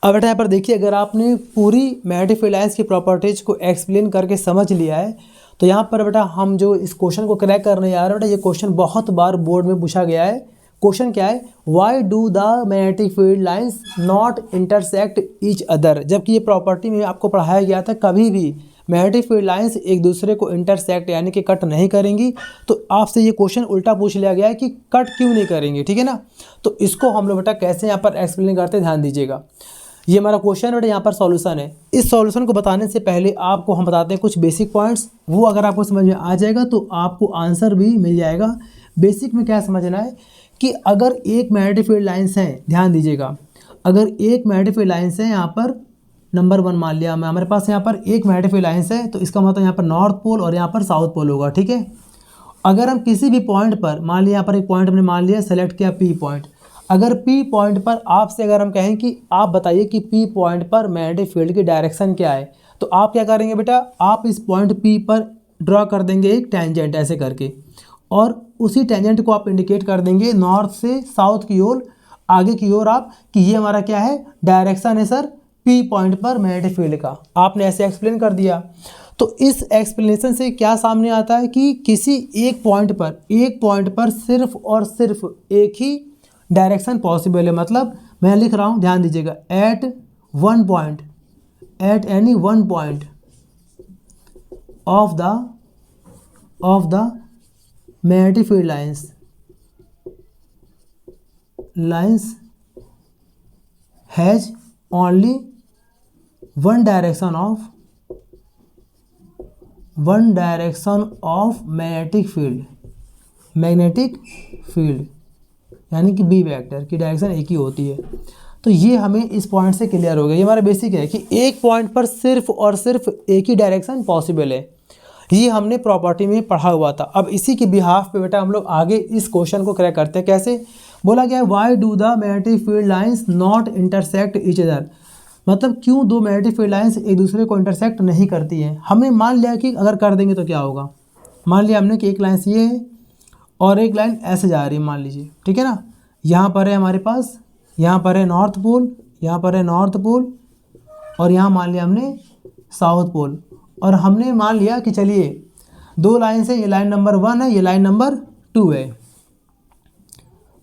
अब बेटा यहाँ पर देखिए, अगर आपने पूरी मैग्नेटिक फील्ड लाइंस की प्रॉपर्टीज को एक्सप्लेन करके समझ लिया है, तो यहाँ पर बेटा हम जो इस क्वेश्चन को क्रैक करने जा रहे हैं बेटा, ये क्वेश्चन बहुत बार बोर्ड में पूछा गया है। क्वेश्चन क्या है, why do the magnetic field lines not intersect each other. जबकि ये प्रॉपर्टी में आपको पढ़ाया गया था, कभी भी मैग्नेटिक फील्ड लाइंस एक दूसरे को इंटरसेक्ट यानी कि कट नहीं करेंगी। तो आपसे ये क्वेश्चन उल्टा पूछ लिया गया है कि कट क्यों नहीं करेंगे, ठीक है ना। तो इसको हम लोग बेटा कैसे यहाँ पर एक्सप्लेन करते हैं, ध्यान दीजिएगा। ये हमारा क्वेश्चन बेटा यहाँ पर सॉल्यूशन है। इस सॉल्यूशन को बताने से पहले आपको हम बताते हैं कुछ बेसिक पॉइंट्स, वो अगर आपको समझ में आ जाएगा तो आपको आंसर भी मिल जाएगा। बेसिक में क्या समझना है कि अगर एक मैग्नेटिक फील्ड लाइंस है, ध्यान दीजिएगा, अगर एक मैग्नेटिक फील्ड लाइंस है यहाँ पर नंबर 1 मान लिया, हमारे पास यहाँ पर एक मैग्नेटिक फील्ड लाइंस है, तो इसका मतलब यहाँ पर नॉर्थ पोल और यहाँ पर साउथ पोल होगा, ठीक है। अगर हम किसी भी पॉइंट पर मान लिया, यहाँ पर एक पॉइंट हमने मान लिया, सेलेक्ट किया पी पॉइंट, अगर पी पॉइंट पर आपसे अगर हम कहें कि आप बताइए कि पी पॉइंट पर मैग्नेटिक फील्ड की डायरेक्शन क्या है, तो आप क्या करेंगे बेटा, आप इस पॉइंट पी पर ड्रॉ कर देंगे एक टेंजेंट ऐसे करके, और उसी टेंजेंट को आप इंडिकेट कर देंगे नॉर्थ से साउथ की ओर, आगे की ओर आप, कि ये हमारा क्या है, डायरेक्शन है सर पी पॉइंट पर मैग्नेटिक फील्ड का। आपने ऐसे एक्सप्लेन कर दिया। तो इस एक्सप्लेनेशन से क्या सामने आता है कि किसी एक पॉइंट पर सिर्फ और सिर्फ एक ही डायरेक्शन पॉसिबल है। मतलब मैं लिख रहा हूँ, ध्यान दीजिएगा, eight any one point of the magnetic field lines has only one direction of magnetic field यानी कि बी वेक्टर की डायरेक्शन एक ही होती है। तो ये हमें इस पॉइंट से क्लियर हो गया। ये हमारा बेसिक है कि एक पॉइंट पर सिर्फ और सिर्फ एक ही डायरेक्शन पॉसिबल है। ये हमने प्रॉपर्टी में पढ़ा हुआ था। अब इसी के बिहाफ पे बेटा हम लोग आगे इस क्वेश्चन को क्रैक करते हैं। कैसे बोला गया है, why do the magnetic field lines not intersect each other, मतलब क्यों दो मैग्नेटिक फील्ड लाइंस एक दूसरे को इंटरसेक्ट नहीं करती हैं। हमने मान लिया कि अगर कर देंगे तो क्या होगा, मान लिया हमने कि एक लाइन ये है और एक लाइन ऐसे जा रही है, मान लीजिए, ठीक है ना। यहाँ पर है हमारे पास, यहाँ पर है नॉर्थ पोल, यहाँ पर है नॉर्थ पोल, और यहाँ मान लिया हमने साउथ पोल। और हमने मान लिया कि चलिए दो लाइन से, ये लाइन नंबर 1 है, ये लाइन नंबर 2 है।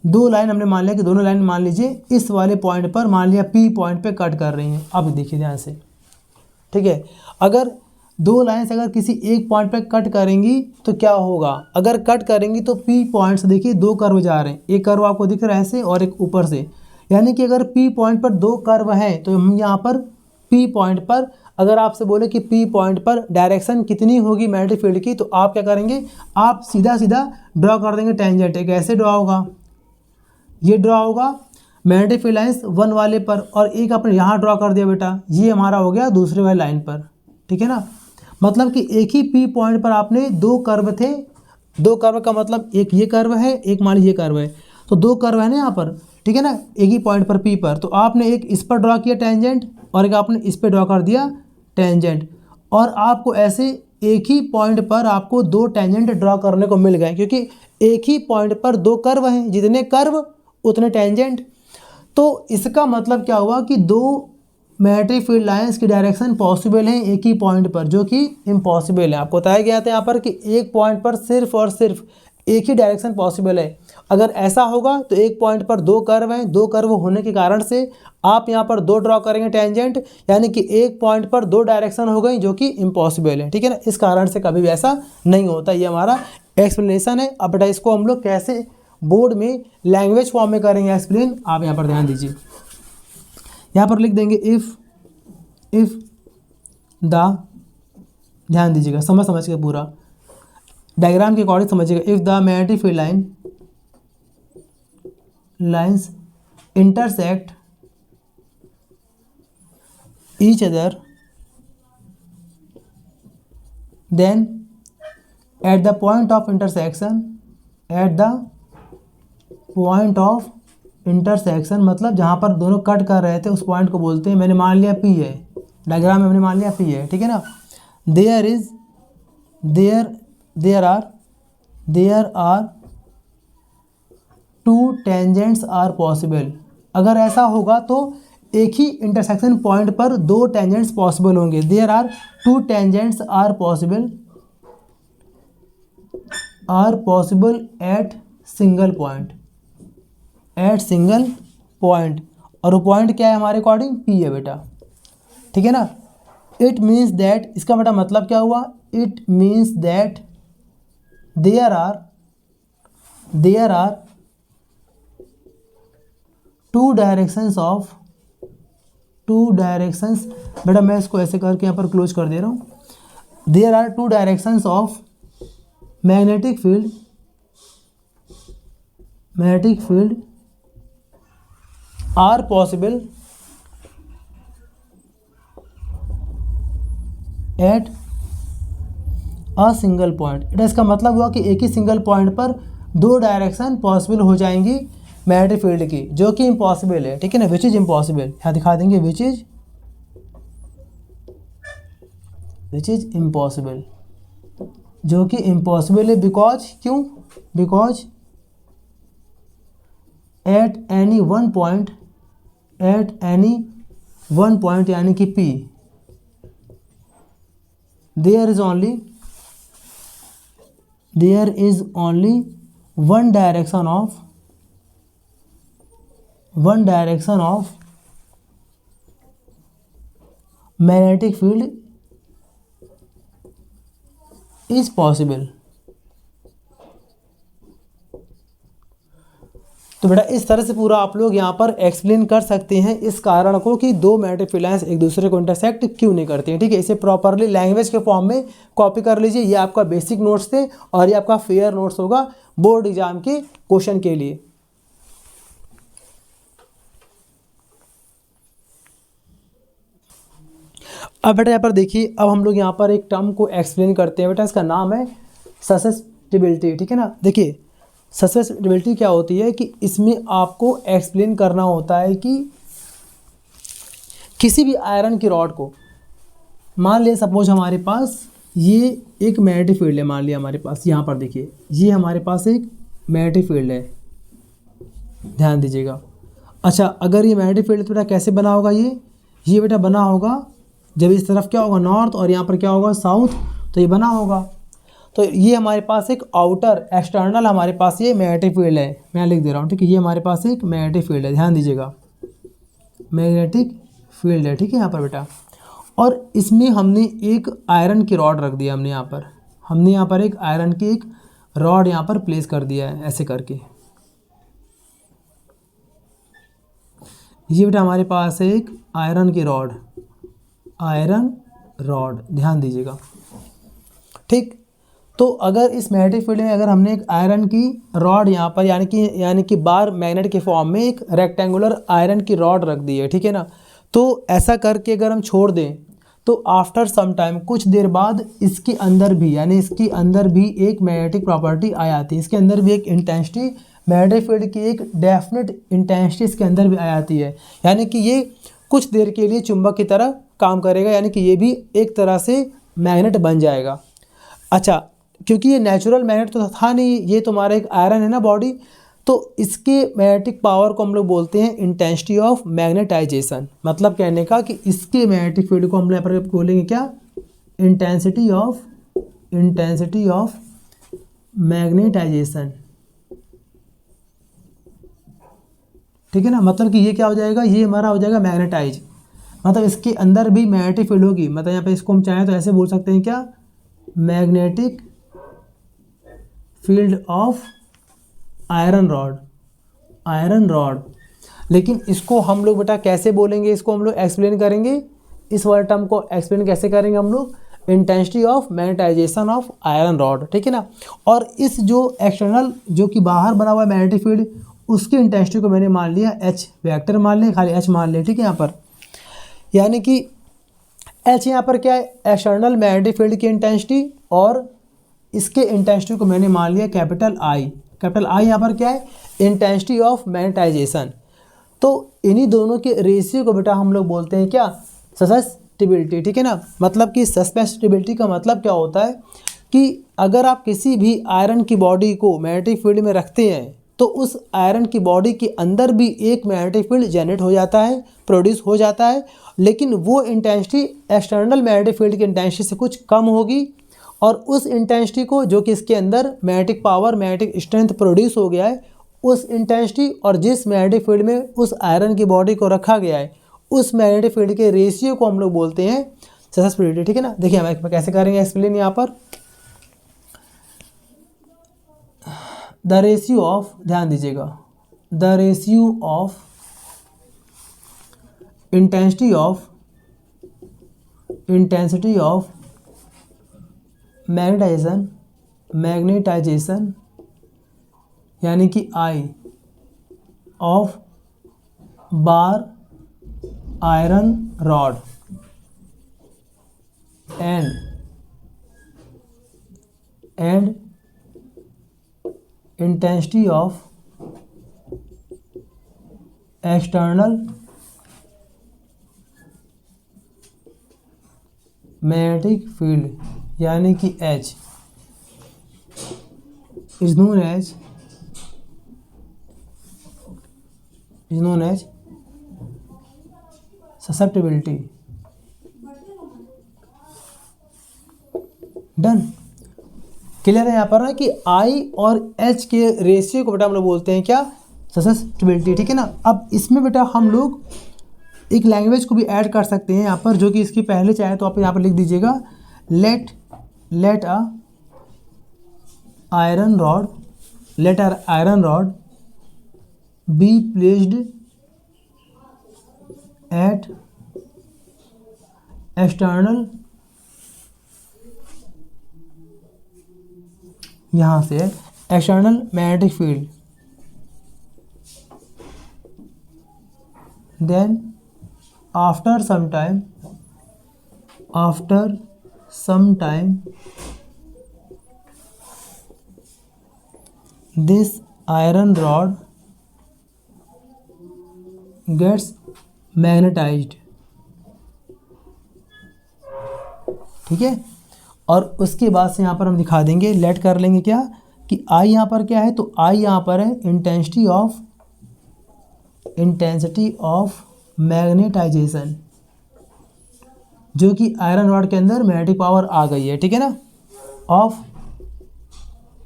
दो लाइन हमने मान लिया कि दोनों लाइन मान लीजिए इस वाले पॉइंट पर, मान लिया पी पॉइंट पे कट कर रही हैं। अब देखिए ध्यान से, ठीक है, अगर दो लाइन्स अगर किसी एक पॉइंट पे कट करेंगी तो क्या होगा, अगर कट करेंगी तो पी पॉइंट से देखिए दो कर्व जा रहे हैं, एक कर्व आपको दिख रहा है ऐसे और एक ऊपर से, यानी कि अगर पी पॉइंट पर दो कर्व हैं तो हम यहाँ पर पी पॉइंट पर, अगर आपसे बोले कि पी पॉइंट पर डायरेक्शन कितनी होगी मैग्नेटिक फील्ड की, तो आप क्या करेंगे, आप सीधा सीधा ड्रॉ कर देंगे टेंजेंट। एक ऐसे ड्रॉ होगा, ये ड्रॉ होगा मैग्नेटिक फील्ड लाइंस 1 वाले पर, और एक आपने यहाँ ड्रॉ कर दिया बेटा, ये हमारा हो गया दूसरे वाले लाइन पर, ठीक है ना। मतलब कि एक ही पी पॉइंट पर आपने दो कर्व थे, दो कर्व का मतलब एक ये कर्व है, एक मान लीजिए कर्व है, तो दो कर्व है ना यहाँ पर, ठीक है ना, एक ही पॉइंट पर पी पर। तो आपने एक इस पर ड्रॉ किया टेंजेंट और एक आपने इस पर ड्रॉ कर दिया टेंजेंट, और आपको ऐसे एक ही पॉइंट पर आपको दो टेंजेंट ड्रॉ करने को मिल गए, क्योंकि एक ही पॉइंट पर दो कर्व हैं, जितने कर्व उतने टेंजेंट। तो इसका मतलब क्या हुआ कि दो मैग्नेटिक फील्ड लाइंस की डायरेक्शन पॉसिबल है एक ही पॉइंट पर, जो कि इम्पॉसिबल है। आपको बताया गया था यहाँ पर कि एक पॉइंट पर सिर्फ और सिर्फ एक ही डायरेक्शन पॉसिबल है। अगर ऐसा होगा तो एक पॉइंट पर दो कर्व हैं, दो कर्व होने के कारण से आप यहाँ पर दो ड्रॉ करेंगे टेंजेंट, यानी कि एक पॉइंट पर दो डायरेक्शन हो गई, जो कि इम्पॉसिबल है, ठीक है ना। इस कारण से कभी भी ऐसा नहीं होता। ये हमारा एक्सप्लेनेशन है। अब बेटा इसको हम लोग कैसे बोर्ड में लैंग्वेज फॉर्म में करेंगे एक्सप्लेन, आप यहाँ पर ध्यान दीजिए। यहाँ पर लिख देंगे इफ़ द ध्यान दीजिएगा, समझ के पूरा डायग्राम के अकॉर्डिंग समझिएगा। If the magnetic field lines intersect each other than at the point of intersection मतलब जहाँ पर दोनों कट कर रहे थे उस पॉइंट को बोलते हैं, मैंने मान लिया P है, डायग्राम में मैंने मान लिया P है, ठीक है ना। There are two tangents are possible. अगर ऐसा होगा तो एक ही इंटरसेक्शन पॉइंट पर दो टेंजेंट्स पॉसिबल होंगे। There are two tangents are possible at single point, और वो पॉइंट क्या है हमारे अकॉर्डिंग P है बेटा, ठीक है ना। इट मीन्स दैट, इसका बेटा मतलब क्या हुआ, it means that there are two directions, बेटा मैं इसको ऐसे करके यहाँ पर क्लोज कर दे रहा हूँ। There are two directions of magnetic field are possible at a single point. इसका मतलब हुआ कि एक ही सिंगल पॉइंट पर दो डायरेक्शन पॉसिबल हो जाएंगी मैग्नेटिक फील्ड की, जो कि इम्पॉसिबल है, ठीक है ना, विच इज़ इम्पॉसिबल। यहाँ दिखा देंगे विच इज़ इम्पॉसिबल, जो कि इम्पॉसिबल है बिकॉज, क्यों, because at any one point यानी कि P there is only one direction of magnetic field is possible. तो बेटा इस तरह से पूरा आप लोग यहाँ पर एक्सप्लेन कर सकते हैं इस कारण को कि दो मैग्नेटिक फील्ड लाइन्स एक दूसरे को इंटरसेक्ट क्यों नहीं करती हैं, ठीक है। इसे प्रॉपरली लैंग्वेज के फॉर्म में कॉपी कर लीजिए। ये आपका बेसिक नोट्स थे और ये आपका फेयर नोट्स होगा बोर्ड एग्जाम के क्वेश्चन के लिए। अब बेटा यहाँ पर देखिए, अब हम लोग यहाँ पर एक टर्म को एक्सप्लेन करते हैं बेटा, इसका नाम है ससेप्टिबिलिटी, ठीक है ना। देखिए ससेप्टिबिलिटी क्या होती है कि इसमें आपको एक्सप्लेन करना होता है कि किसी भी आयरन की रॉड को, मान लिया सपोज हमारे पास ये एक मैग्नेटिक फील्ड है, मान लिया हमारे पास यहाँ पर देखिए ये हमारे पास एक मैग्नेटिक फील्ड है, ध्यान दीजिएगा। अच्छा अगर ये मैग्नेटिक फील्ड तो बेटा कैसे बना होगा, ये बेटा बना होगा जब इस तरफ क्या होगा नॉर्थ और यहाँ पर क्या होगा साउथ, तो ये बना होगा। तो ये हमारे पास एक आउटर एक्सटर्नल हमारे पास ये मैग्नेटिक फील्ड है, मैं लिख दे रहा हूँ, ठीक है। ये हमारे पास एक मैग्नेटिक फील्ड है, ध्यान दीजिएगा, मैग्नेटिक फील्ड है, ठीक है यहाँ पर बेटा। और इसमें हमने एक आयरन की रॉड रख दिया, हमने यहाँ पर एक आयरन की एक रॉड यहाँ पर प्लेस कर दिया है ऐसे करके। ये बेटा हमारे पास है एक आयरन की रॉड, ध्यान दीजिएगा, ठीक। तो अगर इस मैग्नेटिक फील्ड में अगर हमने एक आयरन की रॉड यहाँ पर यानी कि बार मैग्नेट के फॉर्म में एक रेक्टेंगुलर आयरन की रॉड रख दी है, ठीक है ना। तो ऐसा करके अगर हम छोड़ दें तो आफ्टर सम टाइम कुछ देर बाद इसके अंदर भी एक मैग्नेटिक प्रॉपर्टी आ जाती है, इसके अंदर भी एक इंटेंसिटी, मैग्नेटिक फील्ड की एक डेफिनेट इंटेंसिटी इसके अंदर भी आ जाती है, यानी कि ये कुछ देर के लिए चुंबक की तरह काम करेगा, यानी कि ये भी एक तरह से मैग्नेट बन जाएगा। अच्छा क्योंकि ये नेचुरल मैग्नेट तो था नहीं, ये तुम्हारा एक आयरन है ना बॉडी, तो इसके मैग्नेटिक पावर को हम लोग बोलते हैं इंटेंसिटी ऑफ मैग्नेटाइजेशन। मतलब कहने का कि इसके मैग्नेटिक फील्ड को हम यहाँ पर बोलेंगे क्या, इंटेंसिटी ऑफ मैग्नेटाइजेशन, ठीक है ना। मतलब कि ये क्या हो जाएगा, ये हमारा हो जाएगा मैग्नेटाइज, मतलब इसके अंदर भी मैग्नेटिक फील्ड होगी। मतलब यहाँ पे इसको हम चाहें तो ऐसे बोल सकते हैं क्या, magnetic field of iron rod. लेकिन इसको हम लोग बेटा कैसे बोलेंगे, इसको हम लोग एक्सप्लेन करेंगे, इस वाले टर्म को एक्सप्लेन कैसे करेंगे हम लोग, intensity of magnetisation of iron rod, ठीक है ना। और इस जो एक्सटर्नल जो कि बाहर बना हुआ है मैग्नेटिक फील्ड, उसकी इंटेंसिटी को मैंने मान लिया एच, वेक्टर मान लिया, खाली एच मान लिया, ठीक है। यहाँ पर यानी कि एच यहाँ पर क्या है, एक्सटर्नल मैग्नेटिक फील्ड की इंटेंसिटी, और इसके इंटेंसिटी को मैंने मान लिया कैपिटल आई। कैपिटल आई यहाँ पर क्या है, इंटेंसिटी ऑफ मैग्नेटाइजेशन। तो इन्हीं दोनों के रेशियो को बेटा हम लोग बोलते हैं क्या, ससेप्टिबिलिटी, ठीक है ना। मतलब कि ससेप्टिबिलिटी का मतलब क्या होता है कि अगर आप किसी भी आयरन की बॉडी को मैग्नेटिक फील्ड में रखते हैं तो उस आयरन की बॉडी के अंदर भी एक मैग्नेटिक फील्ड जनरेट हो जाता है, प्रोड्यूस हो जाता है, लेकिन वो इंटेंसिटी एक्सटर्नल मैग्नेटिक फील्ड की इंटेंसिटी से कुछ कम होगी, और उस इंटेंसिटी को जो कि इसके अंदर magnetic power, magnetic strength produce हो गया है, उस इंटेंसिटी और जिस मैग्नेटिक फील्ड में उस आयरन की बॉडी को रखा गया है, उस मैग्नेटिक फील्ड के रेशियो को हम लोग बोलते हैं ससेप्टिबिलिटी, ठीक है ना। देखिए हम कैसे करेंगे एक्सप्लेन यहाँ पर। द रेशियो ऑफ, ध्यान दीजिएगा, the ratio of intensity of magnetisation यानी कि I of bar iron rod and intensity of external magnetic field यानी कि H is known as susceptibility. Done, clear है यहाँ पर ना कि I और H के रेशियो को बेटा हम लोग बोलते हैं क्या, ससेप्टिबिलिटी, ठीक है ना। अब इसमें बेटा हम लोग एक लैंग्वेज को भी ऐड कर सकते हैं यहाँ पर, जो कि इसकी पहले चाहे तो आप यहाँ पर लिख दीजिएगा, let a iron rod be placed at external, यहाँ से external magnetic field, then after some time this iron rod gets magnetized, ठीक है। और उसके बाद से यहाँ पर हम दिखा देंगे, लेट कर लेंगे क्या कि आई यहाँ पर क्या है, तो आई यहाँ पर है इंटेंसिटी ऑफ मैग्नेटाइजेशन, जो कि आयरन रॉड के अंदर मैग्नेटिक पावर आ गई है, ठीक है ना,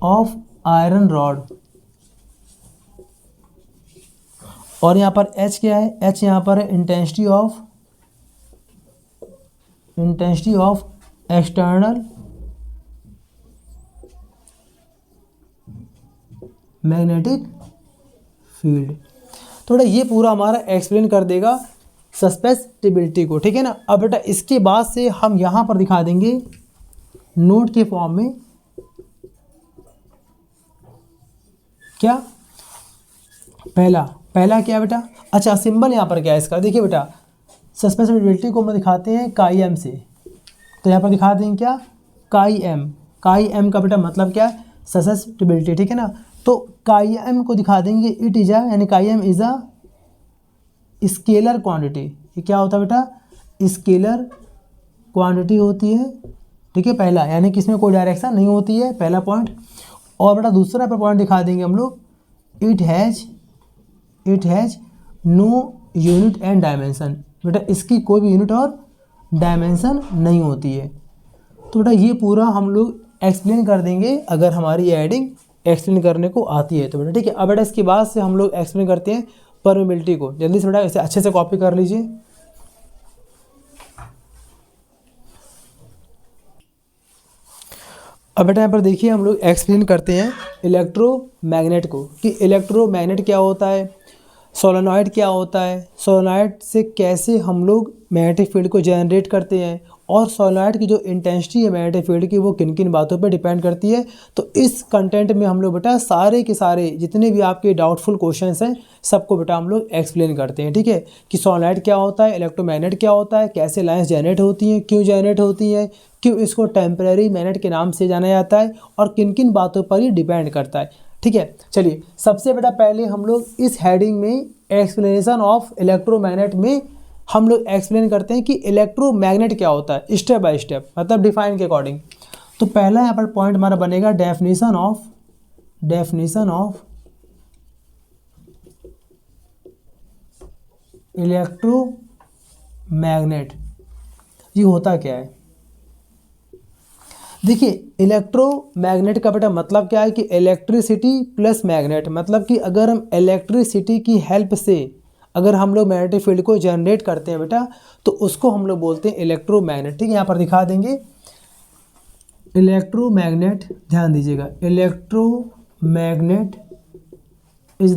ऑफ आयरन रॉड। और यहाँ पर H क्या है, H यहाँ पर है intensity of external magnetic field. थोड़ा ये पूरा हमारा एक्सप्लेन कर देगा ससेप्टिबिलिटी को, ठीक है ना। अब बेटा इसके बाद से हम यहाँ पर दिखा देंगे नोट के फॉर्म में क्या, पहला क्या बेटा, अच्छा सिंबल यहाँ पर क्या है इसका, देखिए बेटा ससेप्टिबिलिटी को हम दिखाते हैं काई एम से, तो यहाँ पर दिखा देंगे क्या, काई एम का बेटा मतलब क्या है, ससेप्टिबिलिटी, ठीक है ना। तो काई एम को दिखा देंगे, इट इज यानी chi M is a scalar quantity. ये क्या होता है बेटा, स्केलर क्वांटिटी होती है, ठीक है, पहला, यानी कि इसमें कोई डायरेक्शन नहीं होती है, पहला पॉइंट। और बेटा दूसरा पर पॉइंट दिखा देंगे हम लोग, it has no unit and dimension, बेटा इसकी कोई भी यूनिट और डायमेंशन नहीं होती है। तो बेटा ये पूरा हम लोग एक्सप्लेन कर देंगे अगर हमारी एडिंग एक्सप्लेन करने को आती है तो बेटा, ठीक है। अब बेटा इसके बाद से हम लोग एक्सप्लेन करते हैं परमेबिलिटी को, जल्दी से बेटा इसे अच्छे से कॉपी कर लीजिए। अब बेटा यहाँ पर देखिए हम लोग एक्सप्लेन करते हैं इलेक्ट्रोमैग्नेट को, कि इलेक्ट्रोमैग्नेट क्या होता है, सोलेनॉइड क्या होता है, सोलेनॉइड से कैसे हम लोग मैग्नेटिक फील्ड को जनरेट करते हैं, और सोलेनॉइड की जो इंटेंसिटी है मैग्नेटिक फील्ड की वो किन किन बातों पे डिपेंड करती है। तो इस कंटेंट में हम लोग बेटा सारे के सारे जितने भी आपके डाउटफुल क्वेश्चंस हैं सबको बेटा हम लोग एक्सप्लेन करते हैं, ठीक है, कि सोलेनॉइड क्या होता है, इलेक्ट्रोमैग्नेट क्या होता है, कैसे लाइंस जनरेट होती हैं, क्यों जनरेट होती हैं, क्यों इसको टेम्परेरी मैग्नेट के नाम से जाना जाता है और किन किन बातों पर ये डिपेंड करता है, ठीक है। चलिए सबसे बेटा पहले हम लोग इस हेडिंग में एक्सप्लेनेशन ऑफ इलेक्ट्रोमैग्नेट में हम लोग एक्सप्लेन करते हैं कि इलेक्ट्रोमैग्नेट क्या होता है स्टेप बाय स्टेप, मतलब डिफाइन के अकॉर्डिंग। तो पहला यहाँ पर पॉइंट हमारा बनेगा डेफिनेशन ऑफ इलेक्ट्रोमैग्नेट। ये होता क्या है? देखिए इलेक्ट्रोमैग्नेट का बेटा मतलब क्या है कि इलेक्ट्रिसिटी प्लस मैग्नेट, मतलब कि अगर हम इलेक्ट्रिसिटी की हेल्प से अगर हम लोग मैग्नेटिक फील्ड को जनरेट करते हैं बेटा तो उसको हम लोग बोलते हैं इलेक्ट्रोमैग्नेट, ठीक है। यहाँ पर दिखा देंगे इलेक्ट्रोमैग्नेट, ध्यान दीजिएगा, electromagnet is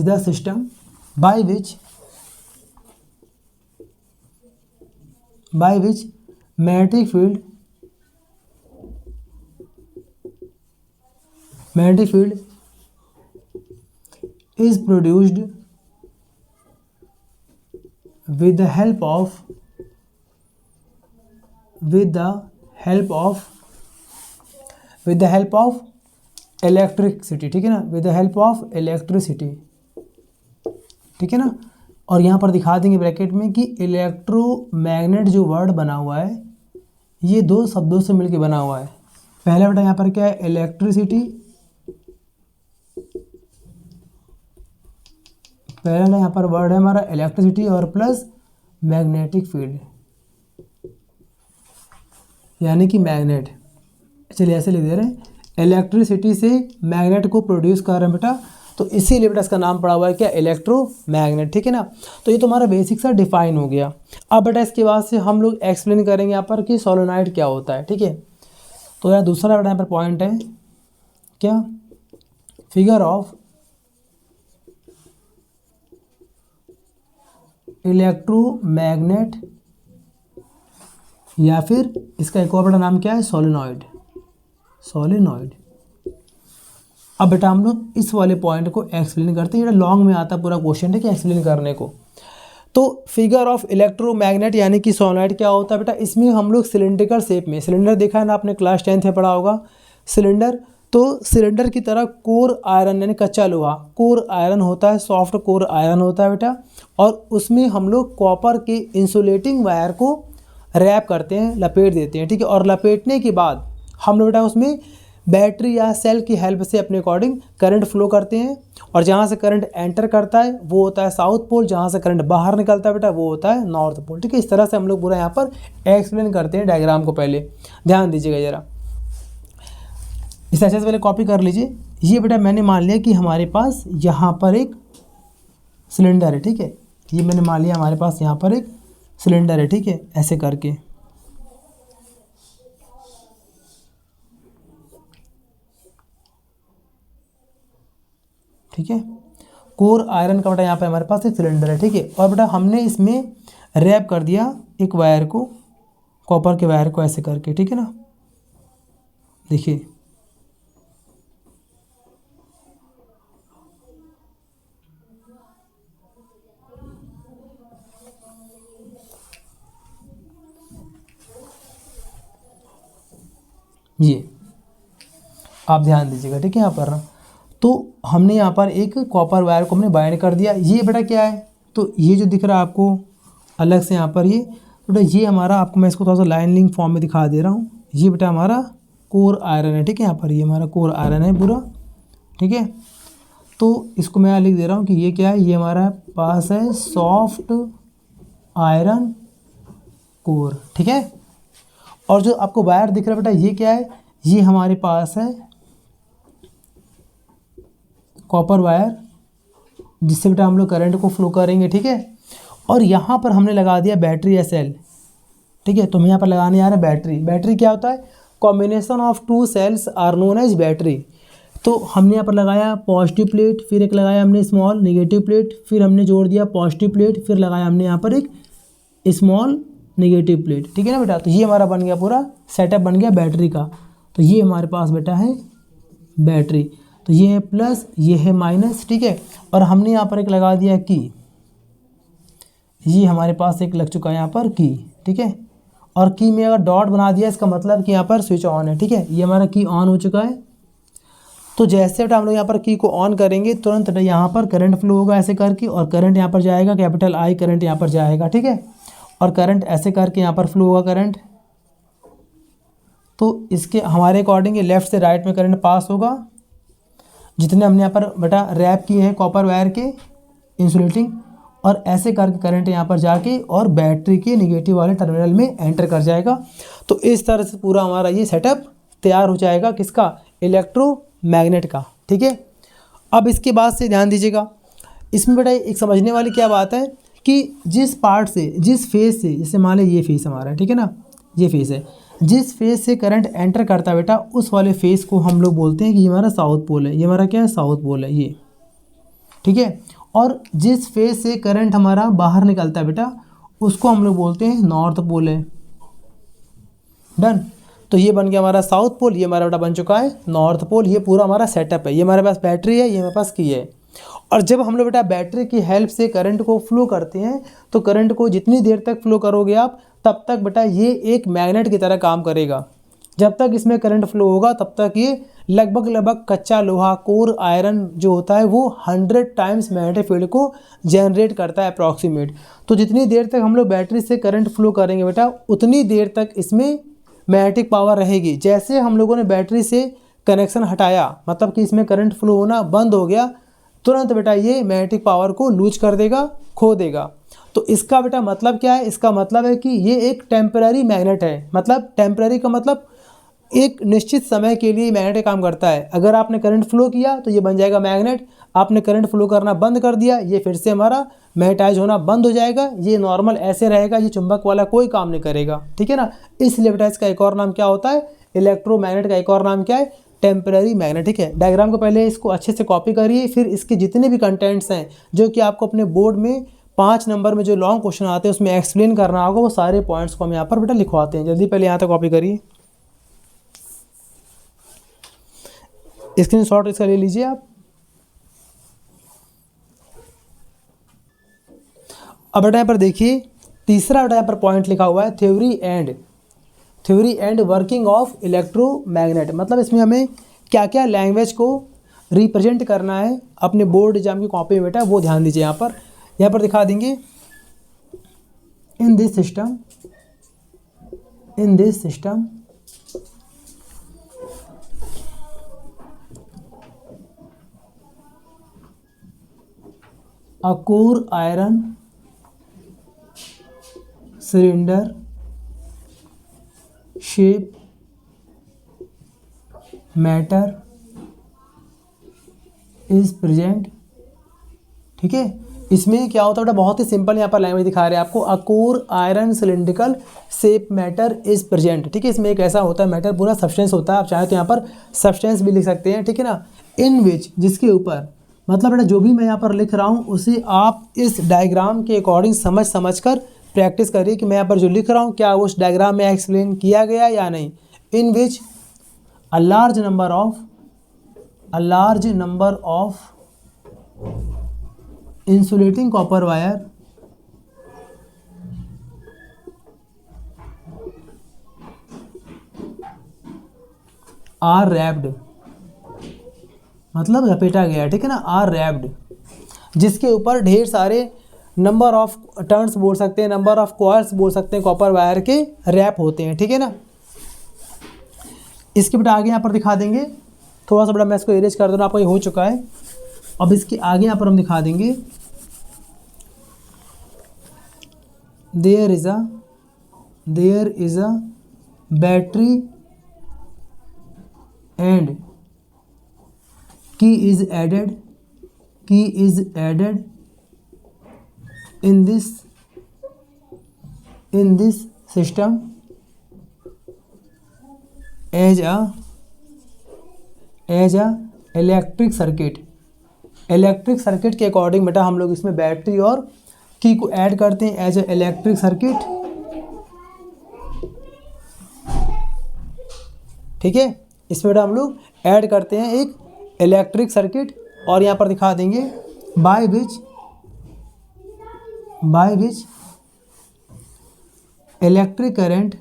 the system by which magnetic field is produced with the help of electricity, ठीक है ना, with the help of electricity, ठीक है ना। और यहाँ पर दिखा देंगे ब्रैकेट में कि इलेक्ट्रोमैग्नेट जो वर्ड बना हुआ है ये दो शब्दों से मिलकर बना हुआ है। पहला बेटा यहाँ पर क्या है, इलेक्ट्रिसिटी, पहला यहाँ पर वर्ड है हमारा इलेक्ट्रिसिटी और प्लस मैग्नेटिक फील्ड यानी कि मैग्नेट। चलिए ऐसे लिख दे रहे हैं, इलेक्ट्रिसिटी से मैग्नेट को प्रोड्यूस कर रहे हैं बेटा, तो इसीलिए बेटा इसका नाम पड़ा हुआ है क्या, इलेक्ट्रोमैग्नेट, ठीक है ना। तो ये तो हमारा बेसिक सा डिफाइन हो गया। अब बेटा इसके बाद से हम लोग एक्सप्लेन करेंगे यहाँ पर कि सोलेनॉइड क्या होता है, ठीक है। तो यार दूसरा बेटा यहाँ पर पॉइंट है क्या, फिगर ऑफ इलेक्ट्रोमैग्नेट या फिर इसका एक और बड़ा नाम क्या है, सोलेनॉइड। अब बेटा हम लोग इस वाले पॉइंट को एक्सप्लेन करते हैं, ये लॉन्ग में आता पूरा क्वेश्चन है कि एक्सप्लेन करने को। तो फिगर ऑफ इलेक्ट्रोमैग्नेट यानी कि सोलेनॉइड क्या होता है बेटा, इसमें हम लोग सिलेंड्रिकल शेप में, सिलेंडर देखा है ना आपने क्लास 10th में पढ़ा होगा सिलेंडर, तो सिलेंडर की तरह कोर आयरन यानी कच्चा लोहा, कोर आयरन होता है, सॉफ्ट कोर आयरन होता है बेटा, और उसमें हम लोग कॉपर के इंसुलेटिंग वायर को रैप करते हैं, लपेट देते हैं, ठीक है। और लपेटने के बाद हम लोग बेटा उसमें बैटरी या सेल की हेल्प से अपने अकॉर्डिंग करंट फ्लो करते हैं, और जहाँ से करंट एंटर करता है वो होता है साउथ पोल, जहाँ से करंट बाहर निकलता है बेटा वो होता है नॉर्थ पोल, ठीक है। इस तरह से हम लोग पूरा यहाँ पर एक्सप्लेन करते हैं डायग्राम को। पहले ध्यान दीजिएगा जरा, इस अच्छे से पहले कॉपी कर लीजिए। ये बेटा मैंने मान लिया कि हमारे पास यहाँ पर एक सिलेंडर है, ठीक है, ये मैंने मान लिया हमारे पास यहाँ पर एक सिलेंडर है, ठीक है, ऐसे करके, ठीक है। कोर आयरन का बेटा यहाँ पे हमारे पास एक सिलेंडर है, ठीक है, और बेटा हमने इसमें रैप कर दिया एक वायर को, कॉपर के वायर को ऐसे करके, ठीक है ना। देखिए ये आप ध्यान दीजिएगा, ठीक है। यहाँ पर ना तो हमने यहाँ पर एक कॉपर वायर को हमने बाइंड कर दिया। ये बेटा क्या है, तो ये जो दिख रहा है आपको अलग से यहाँ पर ये बेटा, ये हमारा, आपको मैं इसको थोड़ा सा लाइन लिंक फॉर्म में दिखा दे रहा हूँ। ये बेटा हमारा कोर आयरन है, ठीक है, यहाँ पर ये हमारा कोर आयरन है पूरा, ठीक है। तो इसको मैं यहाँ लिख दे रहा हूँ कि ये क्या है, ये हमारा पास है सॉफ्ट आयरन कोर, ठीक है। और जो आपको वायर दिख रहा है बेटा ये क्या है, ये हमारे पास है कॉपर वायर, जिससे बेटा हम लोग करंट को फ्लो करेंगे, ठीक है। और यहाँ पर हमने लगा दिया बैटरी या सेल, ठीक है। तो मैं यहाँ पर लगाने आ रहा है बैटरी। बैटरी क्या होता है, combination of two cells are known as battery. तो हमने यहाँ पर लगाया पॉजिटिव प्लेट, फिर एक लगाया हमने स्मॉल नेगेटिव प्लेट, फिर हमने जोड़ दिया पॉजिटिव प्लेट, फिर लगाया हमने यहाँ पर एक स्मॉल नेगेटिव प्लेट, ठीक है ना बेटा। तो ये हमारा बन गया, पूरा सेटअप बन गया बैटरी का। तो ये हमारे पास बेटा है बैटरी, तो ये है प्लस, ये है माइनस, ठीक है। और हमने यहाँ पर एक लगा दिया की, ये हमारे पास एक लग चुका है यहाँ पर की, ठीक है। और की में अगर डॉट बना दिया इसका मतलब कि यहाँ पर स्विच ऑन है, ठीक है। ये हमारा की ऑन हो चुका है। तो जैसे बेटा हम लोग यहाँ पर की को ऑन करेंगे तुरंत यहाँ पर करंट फ्लो होगा ऐसे करके, और करंट यहाँ पर जाएगा, कैपिटल आई करंट यहाँ पर जाएगा, ठीक है। और करंट ऐसे करके यहाँ पर फ्लो होगा करंट। तो इसके हमारे अकॉर्डिंग ये लेफ़्ट से राइट में करंट पास होगा। जितने हमने यहाँ पर बेटा रैप किए हैं कॉपर वायर के इंसुलेटिंग, और ऐसे करके करंट यहाँ पर जाके और बैटरी के निगेटिव वाले टर्मिनल में एंटर कर जाएगा। तो इस तरह से पूरा हमारा ये सेटअप तैयार हो जाएगा, किसका, इलेक्ट्रोमैग्नेट का, ठीक है। अब इसके बाद से ध्यान दीजिएगा, इसमें बेटा एक समझने वाली क्या बात है कि जिस पार्ट से, जिस फेज से, जैसे मान लें ये फेज हमारा है, ठीक है ना, ये फेज है, जिस फेज से करंट एंटर करता है बेटा उस वाले फेज को हम लोग बोलते हैं कि ये हमारा साउथ पोल है, ये हमारा क्या है, साउथ पोल है ये, ठीक है। और जिस फेज से करंट हमारा बाहर निकलता है बेटा उसको हम लोग बोलते हैं नॉर्थ पोल है। डन। तो ये बन गया हमारा साउथ पोल, ये हमारा बेटा बन चुका है नॉर्थ पोल। ये पूरा हमारा सेटअप है। ये हमारे पास बैटरी है, ये हमारे पास की है। और जब हम लोग बेटा बैटरी की हेल्प से करंट को फ्लो करते हैं तो करंट को जितनी देर तक फ्लो करोगे आप तब तक बेटा ये एक मैग्नेट की तरह काम करेगा। जब तक इसमें करंट फ्लो होगा तब तक ये लगभग कच्चा लोहा, कोर आयरन जो होता है वो 100 टाइम्स मैग्नेटिक फील्ड को जनरेट करता है अप्रॉक्सीमेट। तो जितनी देर तक हम लोग बैटरी से करंट फ्लो करेंगे बेटा उतनी देर तक इसमें मैग्नेटिक पावर रहेगी। जैसे हम लोगों ने बैटरी से कनेक्शन हटाया, मतलब कि इसमें करंट फ्लो होना बंद हो गया, तुरंत बेटा ये मैग्नेटिक पावर को लूज कर देगा, खो देगा। तो इसका बेटा मतलब क्या है, इसका मतलब है कि ये एक टेम्पररी मैग्नेट है। मतलब टेम्पररी का मतलब एक निश्चित समय के लिए मैग्नेट काम करता है। अगर आपने करंट फ्लो किया तो ये बन जाएगा मैग्नेट, आपने करंट फ्लो करना बंद कर दिया ये फिर से हमारा मैग्नेटाइज होना बंद हो जाएगा। ये नॉर्मल ऐसे रहेगा, ये चुंबक वाला कोई काम नहीं करेगा, ठीक है ना। इसलिए बेटा इसका एक और नाम क्या होता है, इलेक्ट्रोमैग्नेट का एक और नाम क्या है, टेम्पररी मैग्नेट, ठीक है। डायग्राम को पहले इसको अच्छे से कॉपी करिए, फिर इसके जितने भी कंटेंट्स हैं जो कि आपको अपने बोर्ड में 5 नंबर में जो लॉन्ग क्वेश्चन आते हैं उसमें एक्सप्लेन करना होगा, वो सारे पॉइंट्स को हम यहाँ पर बेटा लिखवाते हैं। जल्दी पहले यहाँ तक कॉपी करिए, स्क्रीनशॉट इसका ले लीजिए आप। अब बेटा यहाँ पर देखिए तीसरा बेटा यहाँ पर पॉइंट लिखा हुआ है theory and working of electromagnet. मतलब इसमें हमें क्या क्या लैंग्वेज को रिप्रेजेंट करना है अपने बोर्ड एग्जाम की कॉपी में बेटा, वो ध्यान दीजिए। यहाँ पर दिखा देंगे, इन this system a core iron cylinder shape matter is present, ठीक है। इसमें क्या होता है बेटा, बहुत ही सिंपल यहाँ पर लैंग्वेज दिखा रहे हैं आपको, a core iron cylindrical shape matter is present, ठीक है। इसमें एक ऐसा होता है मैटर, पूरा सब्सटेंस होता है, आप चाहे तो यहाँ पर सब्सटेंस भी लिख सकते हैं, ठीक है ना। इन विच, जिसके ऊपर, मतलब बेटा जो भी मैं यहाँ पर लिख रहा हूँ उसे आप इस डायग्राम के अकॉर्डिंग समझ कर प्रैक्टिस करिए कि मैं यहाँ पर जो लिख रहा हूँ क्या उस डायग्राम में एक्सप्लेन किया गया या नहीं। In which a large number of insulating copper wire are wrapped, मतलब लपेटा गया, ठीक है ना, आर रैप्ड, जिसके ऊपर ढेर सारे नंबर ऑफ टर्न्स बोल सकते हैं, नंबर ऑफ कॉइल्स बोल सकते हैं, कॉपर वायर के रैप होते हैं, ठीक है ना। इसके बेटा आगे यहाँ पर दिखा देंगे, थोड़ा सा बड़ा मैं इसको इरेज कर दूँ, आपको ये हो चुका है। अब इसके आगे यहाँ पर हम दिखा देंगे, there is a battery and key is added in this system as a electric circuit के अकॉर्डिंग बेटा हम लोग इसमें बैटरी और की को ऐड करते हैं एज ए इलेक्ट्रिक सर्किट, ठीक है। इसमें बेटा हम लोग ऐड करते हैं एक इलेक्ट्रिक सर्किट, और यहाँ पर दिखा देंगे by which electric current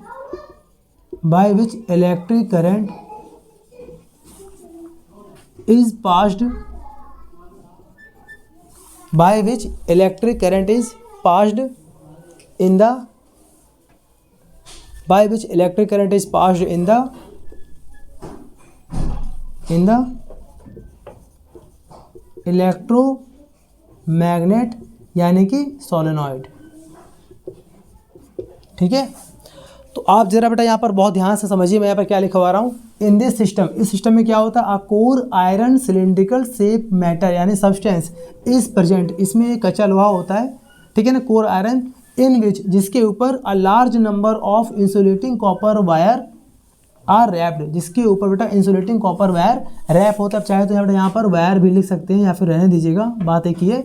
is passed in the electromagnet यानी कि सोलेनॉइड, ठीक है। तो आप जरा बेटा यहाँ पर बहुत ध्यान से समझिए, मैं यहाँ पर क्या लिखवा रहा हूँ। इन दिस सिस्टम, इस सिस्टम में क्या होता है, a core iron cylindrical shape matter यानी सब्सटेंस इज प्रेजेंट, इसमें एक कच्चा लोहा होता है, ठीक है ना, कोर आयरन, इन विच जिसके ऊपर a large number of insulating copper wire are wrapped, जिसके ऊपर बेटा इंसुलेटिंग कॉपर वायर रैप होता है। चाहे तो यहाँ पर वायर भी लिख सकते हैं या फिर रहने दीजिएगा, बात एक ही है,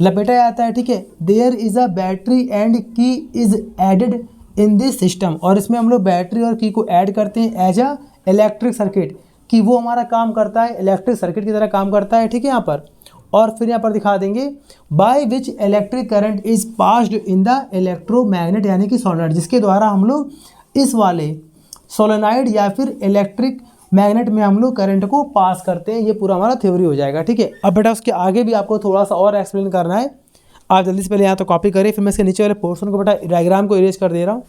लपेटा जाता है, ठीक है। There is a battery and key is added in this system, और इसमें हम लोग बैटरी और की को ऐड करते हैं एज अ इलेक्ट्रिक सर्किट, कि वो हमारा काम करता है इलेक्ट्रिक सर्किट की तरह काम करता है, ठीक है यहाँ पर। और फिर यहाँ पर दिखा देंगे by which electric current is passed in the electromagnet यानी कि सोलेनॉइड, जिसके द्वारा हम लोग इस वाले सोलेनॉइड या फिर इलेक्ट्रिक मैग्नेट में हम लोग करंट को पास करते हैं। ये पूरा हमारा थ्योरी हो जाएगा, ठीक है। अब बेटा उसके आगे भी आपको थोड़ा सा और एक्सप्लेन करना है, आप जल्दी से पहले यहाँ तो कॉपी करें, फिर मैं इसके नीचे वाले पोर्शन को बेटा डायग्राम को इरेज कर दे रहा हूँ,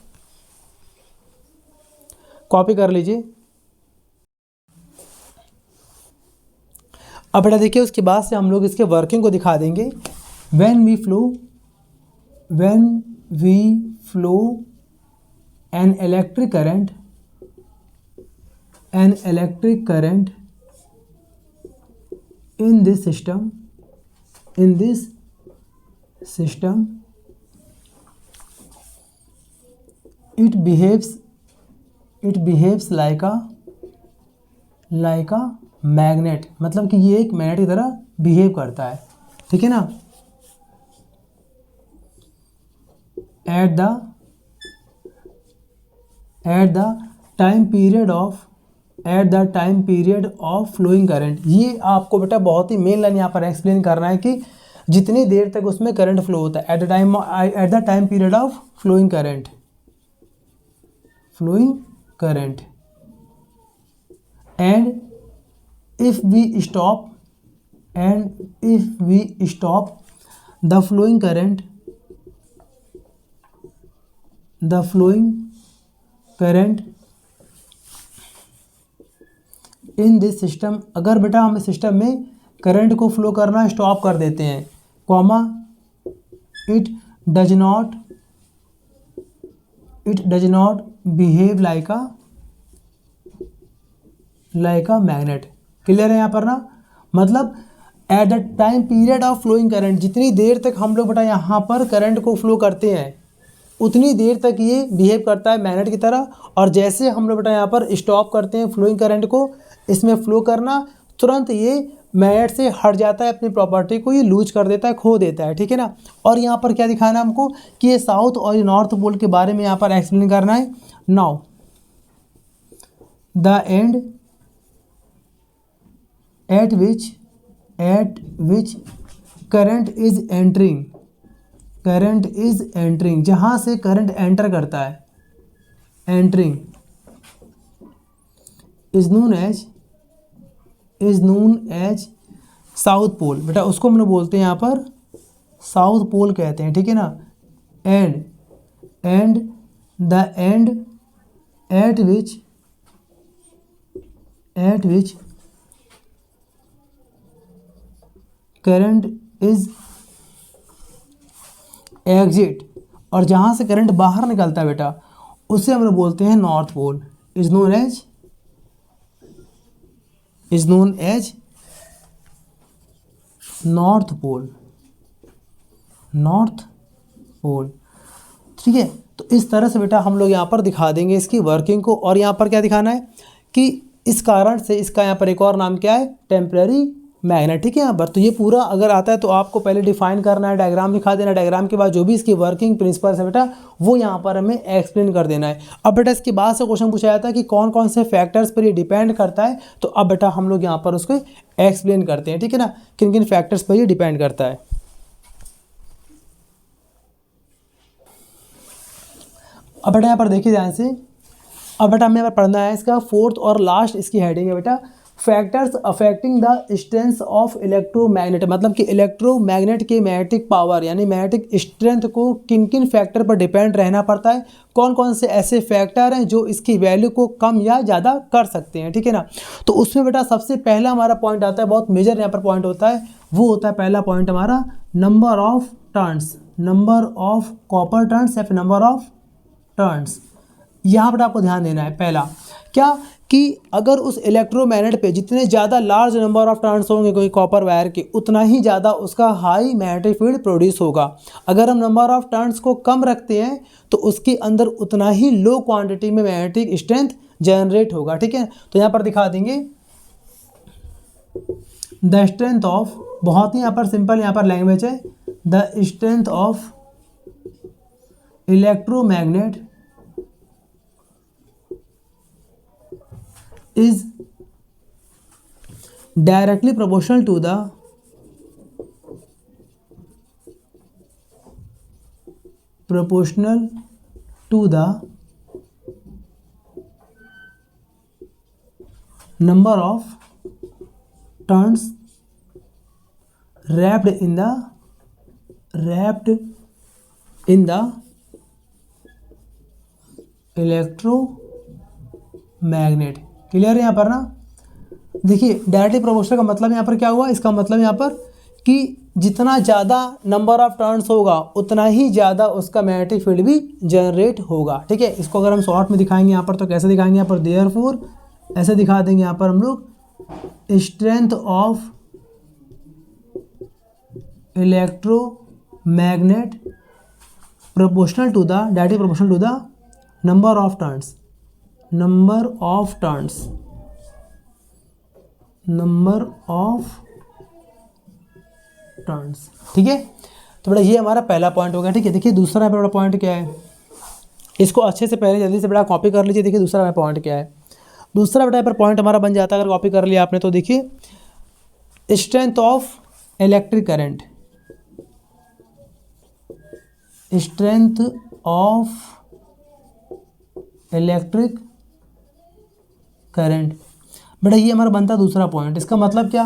कॉपी कर लीजिए। अब बेटा देखिए उसके बाद से हम लोग इसके वर्किंग को दिखा देंगे। When we flow an electric current in this system it behaves like a magnet, मतलब कि ये एक मैग्नेट की तरह बिहेव करता है, ठीक है ना। At the time period of flowing current, ये आपको बेटा बहुत ही मेन लाइन यहाँ पर एक्सप्लेन करना है कि जितनी देर तक उसमें करंट फ्लो होता है, at the time period of flowing current and if we stop the flowing current in this system, अगर बेटा हम इस सिस्टम में करंट को फ्लो करना स्टॉप कर देते हैं, comma it does not behave like a magnet। Clear है यहाँ पर ना, मतलब at the time period of flowing current, जितनी देर तक हम लोग बेटा यहाँ पर करंट को फ्लो करते हैं उतनी देर तक ये बिहेव करता है मैग्नेट की तरह, और जैसे हम लोग बेटा यहाँ पर स्टॉप करते हैं फ्लोइंग करंट को, इसमें फ्लो करना, तुरंत ये मैग्नेट से हट जाता है, अपनी प्रॉपर्टी को ये लूज कर देता है, खो देता है, ठीक है ना। और यहाँ पर क्या दिखाना है हमको कि ये साउथ और ये नॉर्थ पोल के बारे में यहाँ पर एक्सप्लेन करना है। Now the end at which current is entering, जहाँ से करंट एंटर करता है, entering is known as south pole, बेटा उसको हम लोग बोलते हैं यहाँ पर साउथ पोल कहते हैं, ठीक है ना। and the end at which current is exit, और जहाँ से करंट बाहर निकलता है बेटा उसे हम लोग बोलते हैं north pole, is known as north pole, ठीक है। तो इस तरह से बेटा हम लोग यहाँ पर दिखा देंगे इसकी वर्किंग को, और यहाँ पर क्या दिखाना है कि इस कारण से इसका यहाँ पर एक और नाम क्या है, टेम्पररी मैग्नेट, ठीक है। यहाँ पर तो ये पूरा अगर आता है तो आपको पहले डिफाइन करना है, डायग्राम दिखा देना, डायग्राम के बाद जो भी इसकी वर्किंग प्रिंसिपल्स है बेटा वो यहाँ पर हमें एक्सप्लेन कर देना है। अब बेटा इसके बाद से क्वेश्चन पूछा जाता है कि कौन कौन से फैक्टर्स पर ये डिपेंड करता है, तो अब बेटा हम लोग यहाँ पर उसको एक्सप्लेन करते हैं, ठीक है ना, किन किन फैक्टर्स पर ये डिपेंड करता है। अब बेटा यहाँ पर देखिए ध्यान से, अब बेटा हमें यहाँ पर पढ़ना है इसका फोर्थ और लास्ट इसकी हेडिंग है बेटा factors affecting the strength of electromagnet, मतलब कि इलेक्ट्रोमैग्नेट के मैग्नेटिक पावर यानी मैग्नेटिक स्ट्रेंथ को किन किन फैक्टर पर डिपेंड रहना पड़ता है, कौन कौन से ऐसे फैक्टर हैं जो इसकी वैल्यू को कम या ज़्यादा कर सकते हैं, ठीक है ना। तो उसमें बेटा सबसे पहला हमारा पॉइंट आता है, बहुत मेजर यहाँ पर पॉइंट होता है, वो होता है पहला पॉइंट हमारा number of turns, number of copper turns या फिर नंबर ऑफ टर्न्स। यहाँ पर आपको ध्यान देना है पहला क्या कि अगर उस इलेक्ट्रोमैग्नेट पे जितने ज़्यादा लार्ज नंबर ऑफ टर्न्स होंगे कोई कॉपर वायर के, उतना ही ज़्यादा उसका हाई मैग्नेटिक फील्ड प्रोड्यूस होगा। अगर हम नंबर ऑफ टर्न्स को कम रखते हैं तो उसके अंदर उतना ही लो क्वांटिटी में मैग्नेटिक स्ट्रेंथ जनरेट होगा, ठीक है। तो यहाँ पर दिखा देंगे द स्ट्रेंथ ऑफ, बहुत ही यहाँ पर सिंपल यहाँ पर लैंग्वेज है, the strength of electromagnet is directly proportional to the number of turns wrapped in the electromagnet. Clear है यहाँ पर ना। देखिए डायरेक्टली प्रोपोर्शनल का मतलब यहाँ पर क्या हुआ, इसका मतलब यहाँ पर कि जितना ज़्यादा नंबर ऑफ टर्न्स होगा उतना ही ज़्यादा उसका मैग्नेटिक फील्ड भी जनरेट होगा, ठीक है। इसको अगर हम शॉर्ट में दिखाएंगे यहाँ पर तो कैसे दिखाएंगे, यहाँ पर देयरफॉर ऐसे दिखा देंगे यहाँ पर हम लोग strength of electromagnet proportional to the, directly proportional to the number of turns, number of turns, ठीक है। तो बेटा ये हमारा पहला पॉइंट हो गया, ठीक है। देखिए दूसरा बड़ा पॉइंट क्या है, इसको अच्छे से पहले जल्दी से बेटा कॉपी कर लीजिए। देखिए दूसरा पॉइंट क्या है, दूसरा बेटा पर पॉइंट हमारा बन जाता है अगर कॉपी कर लिया आपने तो देखिए strength of electric current, strength of electric current. बेटा ये हमारा बनता है दूसरा पॉइंट। इसका मतलब क्या,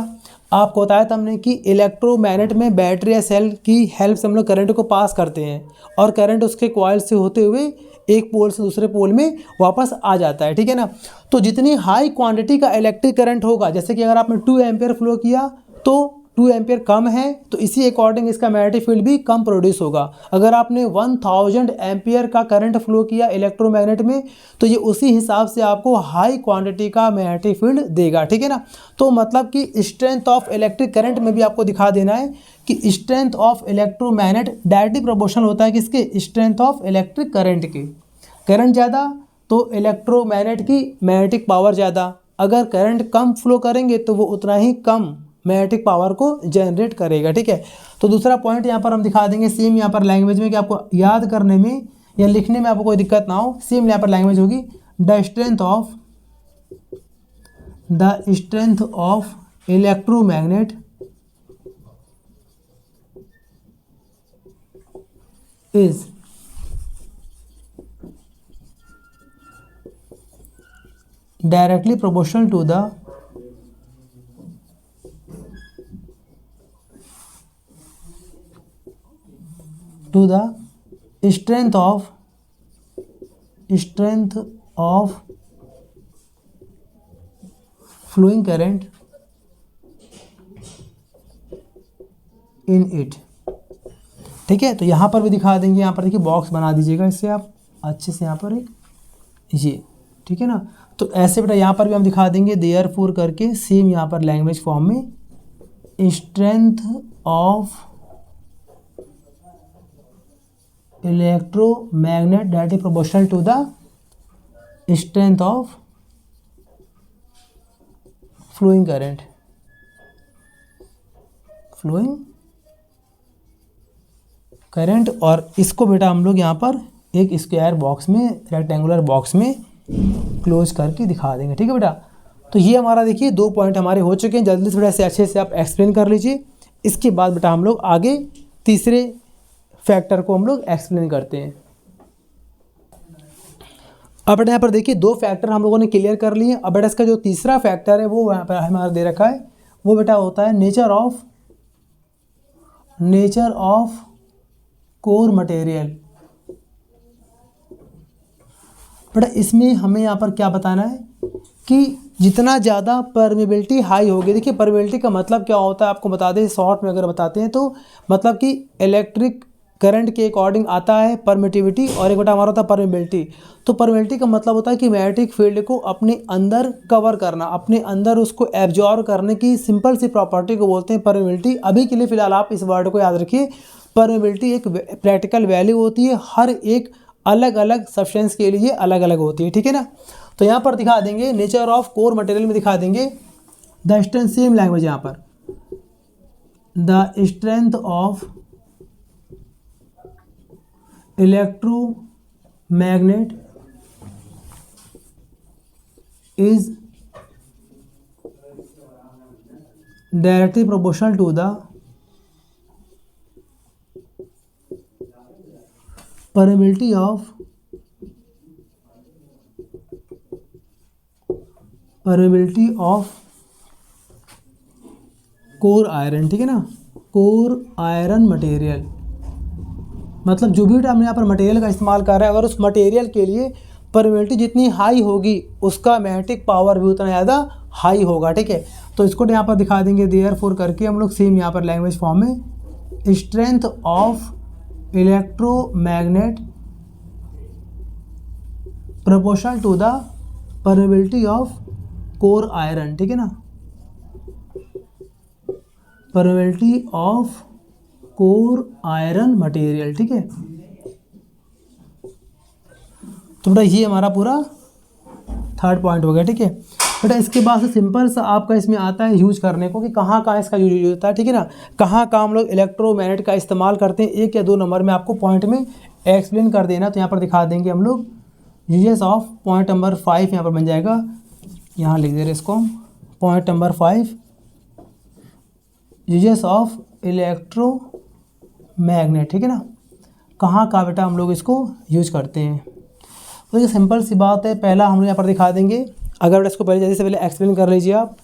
आपको बताया था हमने कि इलेक्ट्रोमैग्नेट में बैटरी या सेल की हेल्प से हम लोग करंट को पास करते हैं और करंट उसके कॉइल से होते हुए एक पोल से दूसरे पोल में वापस आ जाता है, ठीक है ना। तो जितनी हाई क्वांटिटी का इलेक्ट्रिक करंट होगा, जैसे कि अगर आपने 2 एम्पियर फ्लो किया तो 2 एम्पियर कम है तो इसी अकॉर्डिंग इसका मैग्नेटिक फील्ड भी कम प्रोड्यूस होगा। अगर आपने 1000 एम्पियर का करंट फ्लो किया इलेक्ट्रोमैग्नेट में तो ये उसी हिसाब से आपको हाई क्वांटिटी का मैग्नेटिक फील्ड देगा, ठीक है ना। तो मतलब कि स्ट्रेंथ ऑफ इलेक्ट्रिक करंट में भी आपको दिखा देना है कि strength of electromagnet directly proportional होता है किसके, स्ट्रेंथ ऑफ इलेक्ट्रिक करंट के। करंट ज़्यादा तो इलेक्ट्रोमैग्नेट की मैग्नेटिक पावर ज़्यादा, अगर करंट कम फ्लो करेंगे तो वो उतना ही कम मैग्नेटिक पावर को जनरेट करेगा, ठीक है। तो दूसरा पॉइंट यहाँ पर हम दिखा देंगे सेम यहाँ पर लैंग्वेज में कि आपको याद करने में या लिखने में आपको कोई दिक्कत ना हो। सेम यहाँ पर लैंग्वेज होगी the strength of electromagnet is directly proportional to the strength of flowing current in it, ठीक है। तो यहाँ पर भी दिखा देंगे, यहाँ पर देखिए बॉक्स बना दीजिएगा इससे आप अच्छे से यहाँ पर एक ये, ठीक है ना। तो ऐसे बेटा यहाँ पर भी हम दिखा देंगे देयरफॉर करके सेम यहाँ पर लैंग्वेज फॉर्म में strength of electromagnet directly proportional to the strength of flowing current, flowing current, और इसको बेटा हम लोग यहाँ पर एक स्क्वायर बॉक्स में, रेक्टेंगुलर बॉक्स में क्लोज करके दिखा देंगे। ठीक है बेटा, तो ये हमारा देखिए 2 पॉइंट हमारे हो चुके हैं। जल्दी थोड़ा से अच्छे से आप एक्सप्लेन कर लीजिए। इसके बाद बेटा हम लोग आगे तीसरे फैक्टर को हम लोग एक्सप्लेन करते हैं। अब बेटा यहाँ पर देखिए 2 फैक्टर हम लोगों ने क्लियर कर लिए। अब बेटा इसका जो तीसरा फैक्टर है वो यहाँ पर हमारा दे रखा है, वो बेटा होता है नेचर ऑफ कोर मटेरियल। बेटा इसमें हमें यहाँ पर क्या बताना है कि जितना ज़्यादा परमेबिलिटी हाई होगी, देखिए परमेबिलिटी का मतलब क्या होता है आपको बता दें, शॉर्ट में अगर बताते हैं तो मतलब कि इलेक्ट्रिक करंट के अकॉर्डिंग आता है परमिटिविटी, और एक बेटा हमारा होता है परमेबिलिटी। तो परमेबिलिटी का मतलब होता है कि मैग्नेटिक फील्ड को अपने अंदर कवर करना, अपने अंदर उसको एब्जॉर्व करने की सिंपल सी प्रॉपर्टी को बोलते हैं परमेबिलिटी। अभी के लिए फिलहाल आप इस वर्ड को याद रखिए, परमेबिलिटी एक प्रैक्टिकल वैल्यू होती है, हर एक अलग अलग सब्सटेंस के लिए अलग अलग होती है। ठीक है ना, तो यहाँ पर दिखा देंगे नेचर ऑफ कोर मटेरियल में दिखा देंगे द स्ट्रेंथ, सेम लैंग्वेज यहाँ पर, the strength of electromagnet is directly proportional to the permeability of core iron. ठीक है ना, कोर आयरन मटेरियल, मतलब जो भी हमने यहाँ पर मटेरियल का इस्तेमाल कर रहे हैं, अगर उस मटेरियल के लिए परमेबिलिटी जितनी हाई होगी उसका मैग्नेटिक पावर भी उतना ज़्यादा हाई होगा। ठीक है, तो इसको यहाँ पर दिखा देंगे देयरफॉर करके हम लोग सेम यहाँ पर लैंग्वेज फॉर्म में, strength of electromagnet proportional to the permeability of core iron. ठीक है ना, permeability of core iron material. ठीक है, तो बेटा ये हमारा पूरा 3rd पॉइंट हो गया। ठीक है बेटा, इसके बाद से सिंपल सा आपका इसमें आता है यूज करने को कि कहाँ कहाँ इसका यूज होता है। ठीक है ना, कहाँ कहाँ हम लोग इलेक्ट्रोमैग्नेट का इस्तेमाल करते हैं, 1 या 2 नंबर में आपको पॉइंट में एक्सप्लेन कर देना। तो यहाँ पर दिखा देंगे हम लोग यूजेस ऑफ, पॉइंट नंबर 5 यहाँ पर बन जाएगा, यहाँ लिख दे रहे इसको, point number 5 uses of electromagnet. ठीक है ना, कहाँ का बेटा हम लोग इसको यूज करते हैं। तो ये सिंपल सी बात है, पहला हम लोग यहाँ पर दिखा देंगे। अगर बेटा इसको पहले जल्दी से पहले एक्सप्लेन कर लीजिए आप।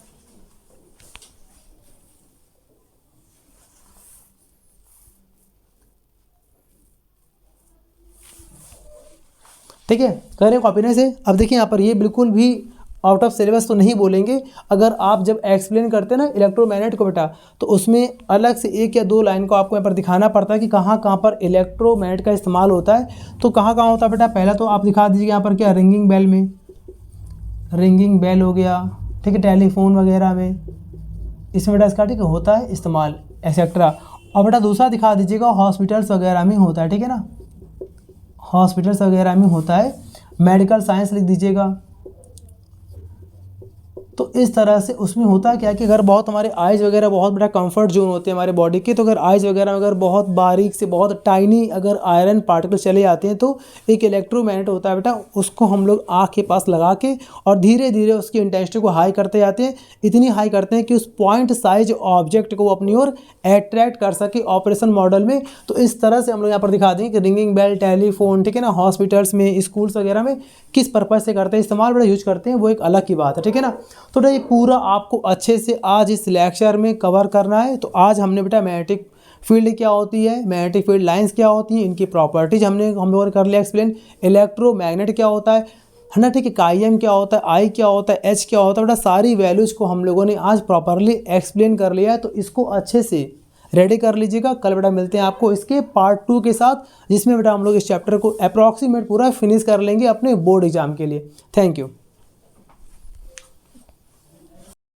ठीक है, कर रहे हैं कॉपी से। अब देखिए यहाँ पर ये बिल्कुल भी आउट ऑफ सिलेबस तो नहीं बोलेंगे। अगर आप जब एक्सप्लेन करते हैं ना इलेक्ट्रोमैग्नेट को बेटा, तो उसमें अलग से 1 या 2 लाइन को आपको यहाँ पर दिखाना पड़ता है कि कहाँ कहाँ पर इलेक्ट्रोमैग्नेट का इस्तेमाल होता है। तो कहाँ कहाँ होता है बेटा, पहला तो आप दिखा दीजिए यहाँ पर क्या, रिंगिंग बेल में, रिंगिंग बेल हो गया। ठीक है, टेलीफोन वगैरह में इसमें बेटा इसका ठीक है होता है इस्तेमाल, एक्सेट्रा। और बेटा दूसरा दिखा दीजिएगा हॉस्पिटल्स वगैरह में होता है। ठीक है ना, हॉस्पिटल्स वगैरह में होता है, मेडिकल साइंस लिख दीजिएगा। तो इस तरह से उसमें होता है क्या कि अगर बहुत हमारे आइज़ वगैरह बहुत बड़ा कंफर्ट जोन होते हैं हमारे बॉडी के, तो अगर आइज़ वगैरह अगर बहुत बारीक से बहुत टाइनी अगर आयरन पार्टिकल चले जाते हैं, तो एक इलेक्ट्रोमैग्नेट होता है बेटा, उसको हम लोग आँख के पास लगा के और धीरे धीरे उसकी इंटेंसिटी को हाई करते जाते हैं, इतनी हाई करते हैं कि उस पॉइंट साइज ऑब्जेक्ट को अपनी ओर अट्रैक्ट कर सके ऑपरेशन मॉडल में। तो इस तरह से हम लोग यहाँ पर दिखा देंगे कि रिंगिंग बेल, टेलीफोन, ठीक है ना, हॉस्पिटल्स में, स्कूल्स वगैरह में किस पर्पज़ से करते हैं इस्तेमाल, बड़ा यूज करते हैं, वो एक अलग की बात है। ठीक है ना, तो ये पूरा आपको अच्छे से आज इस लेक्चर में कवर करना है। तो आज हमने बेटा मैग्नेटिक फील्ड क्या होती है, मैग्नेटिक फील्ड लाइंस क्या होती हैं, इनकी प्रॉपर्टीज हम लोगों ने कर लिया एक्सप्लेन, इलेक्ट्रोमैग्नेट क्या होता है ना, ठीक है, काईएम क्या होता है, आई क्या होता है, एच क्या होता है, बेटा सारी वैल्यूज़ को हम लोगों ने आज प्रॉपरली एक्सप्लेन कर लिया है। तो इसको अच्छे से रेडी कर लीजिएगा। कल बेटा मिलते हैं आपको इसके पार्ट 2 के साथ, जिसमें बेटा हम लोग इस चैप्टर को अप्रॉक्सीमेट पूरा फिनिश कर लेंगे अपने बोर्ड एग्जाम के लिए। Thank you.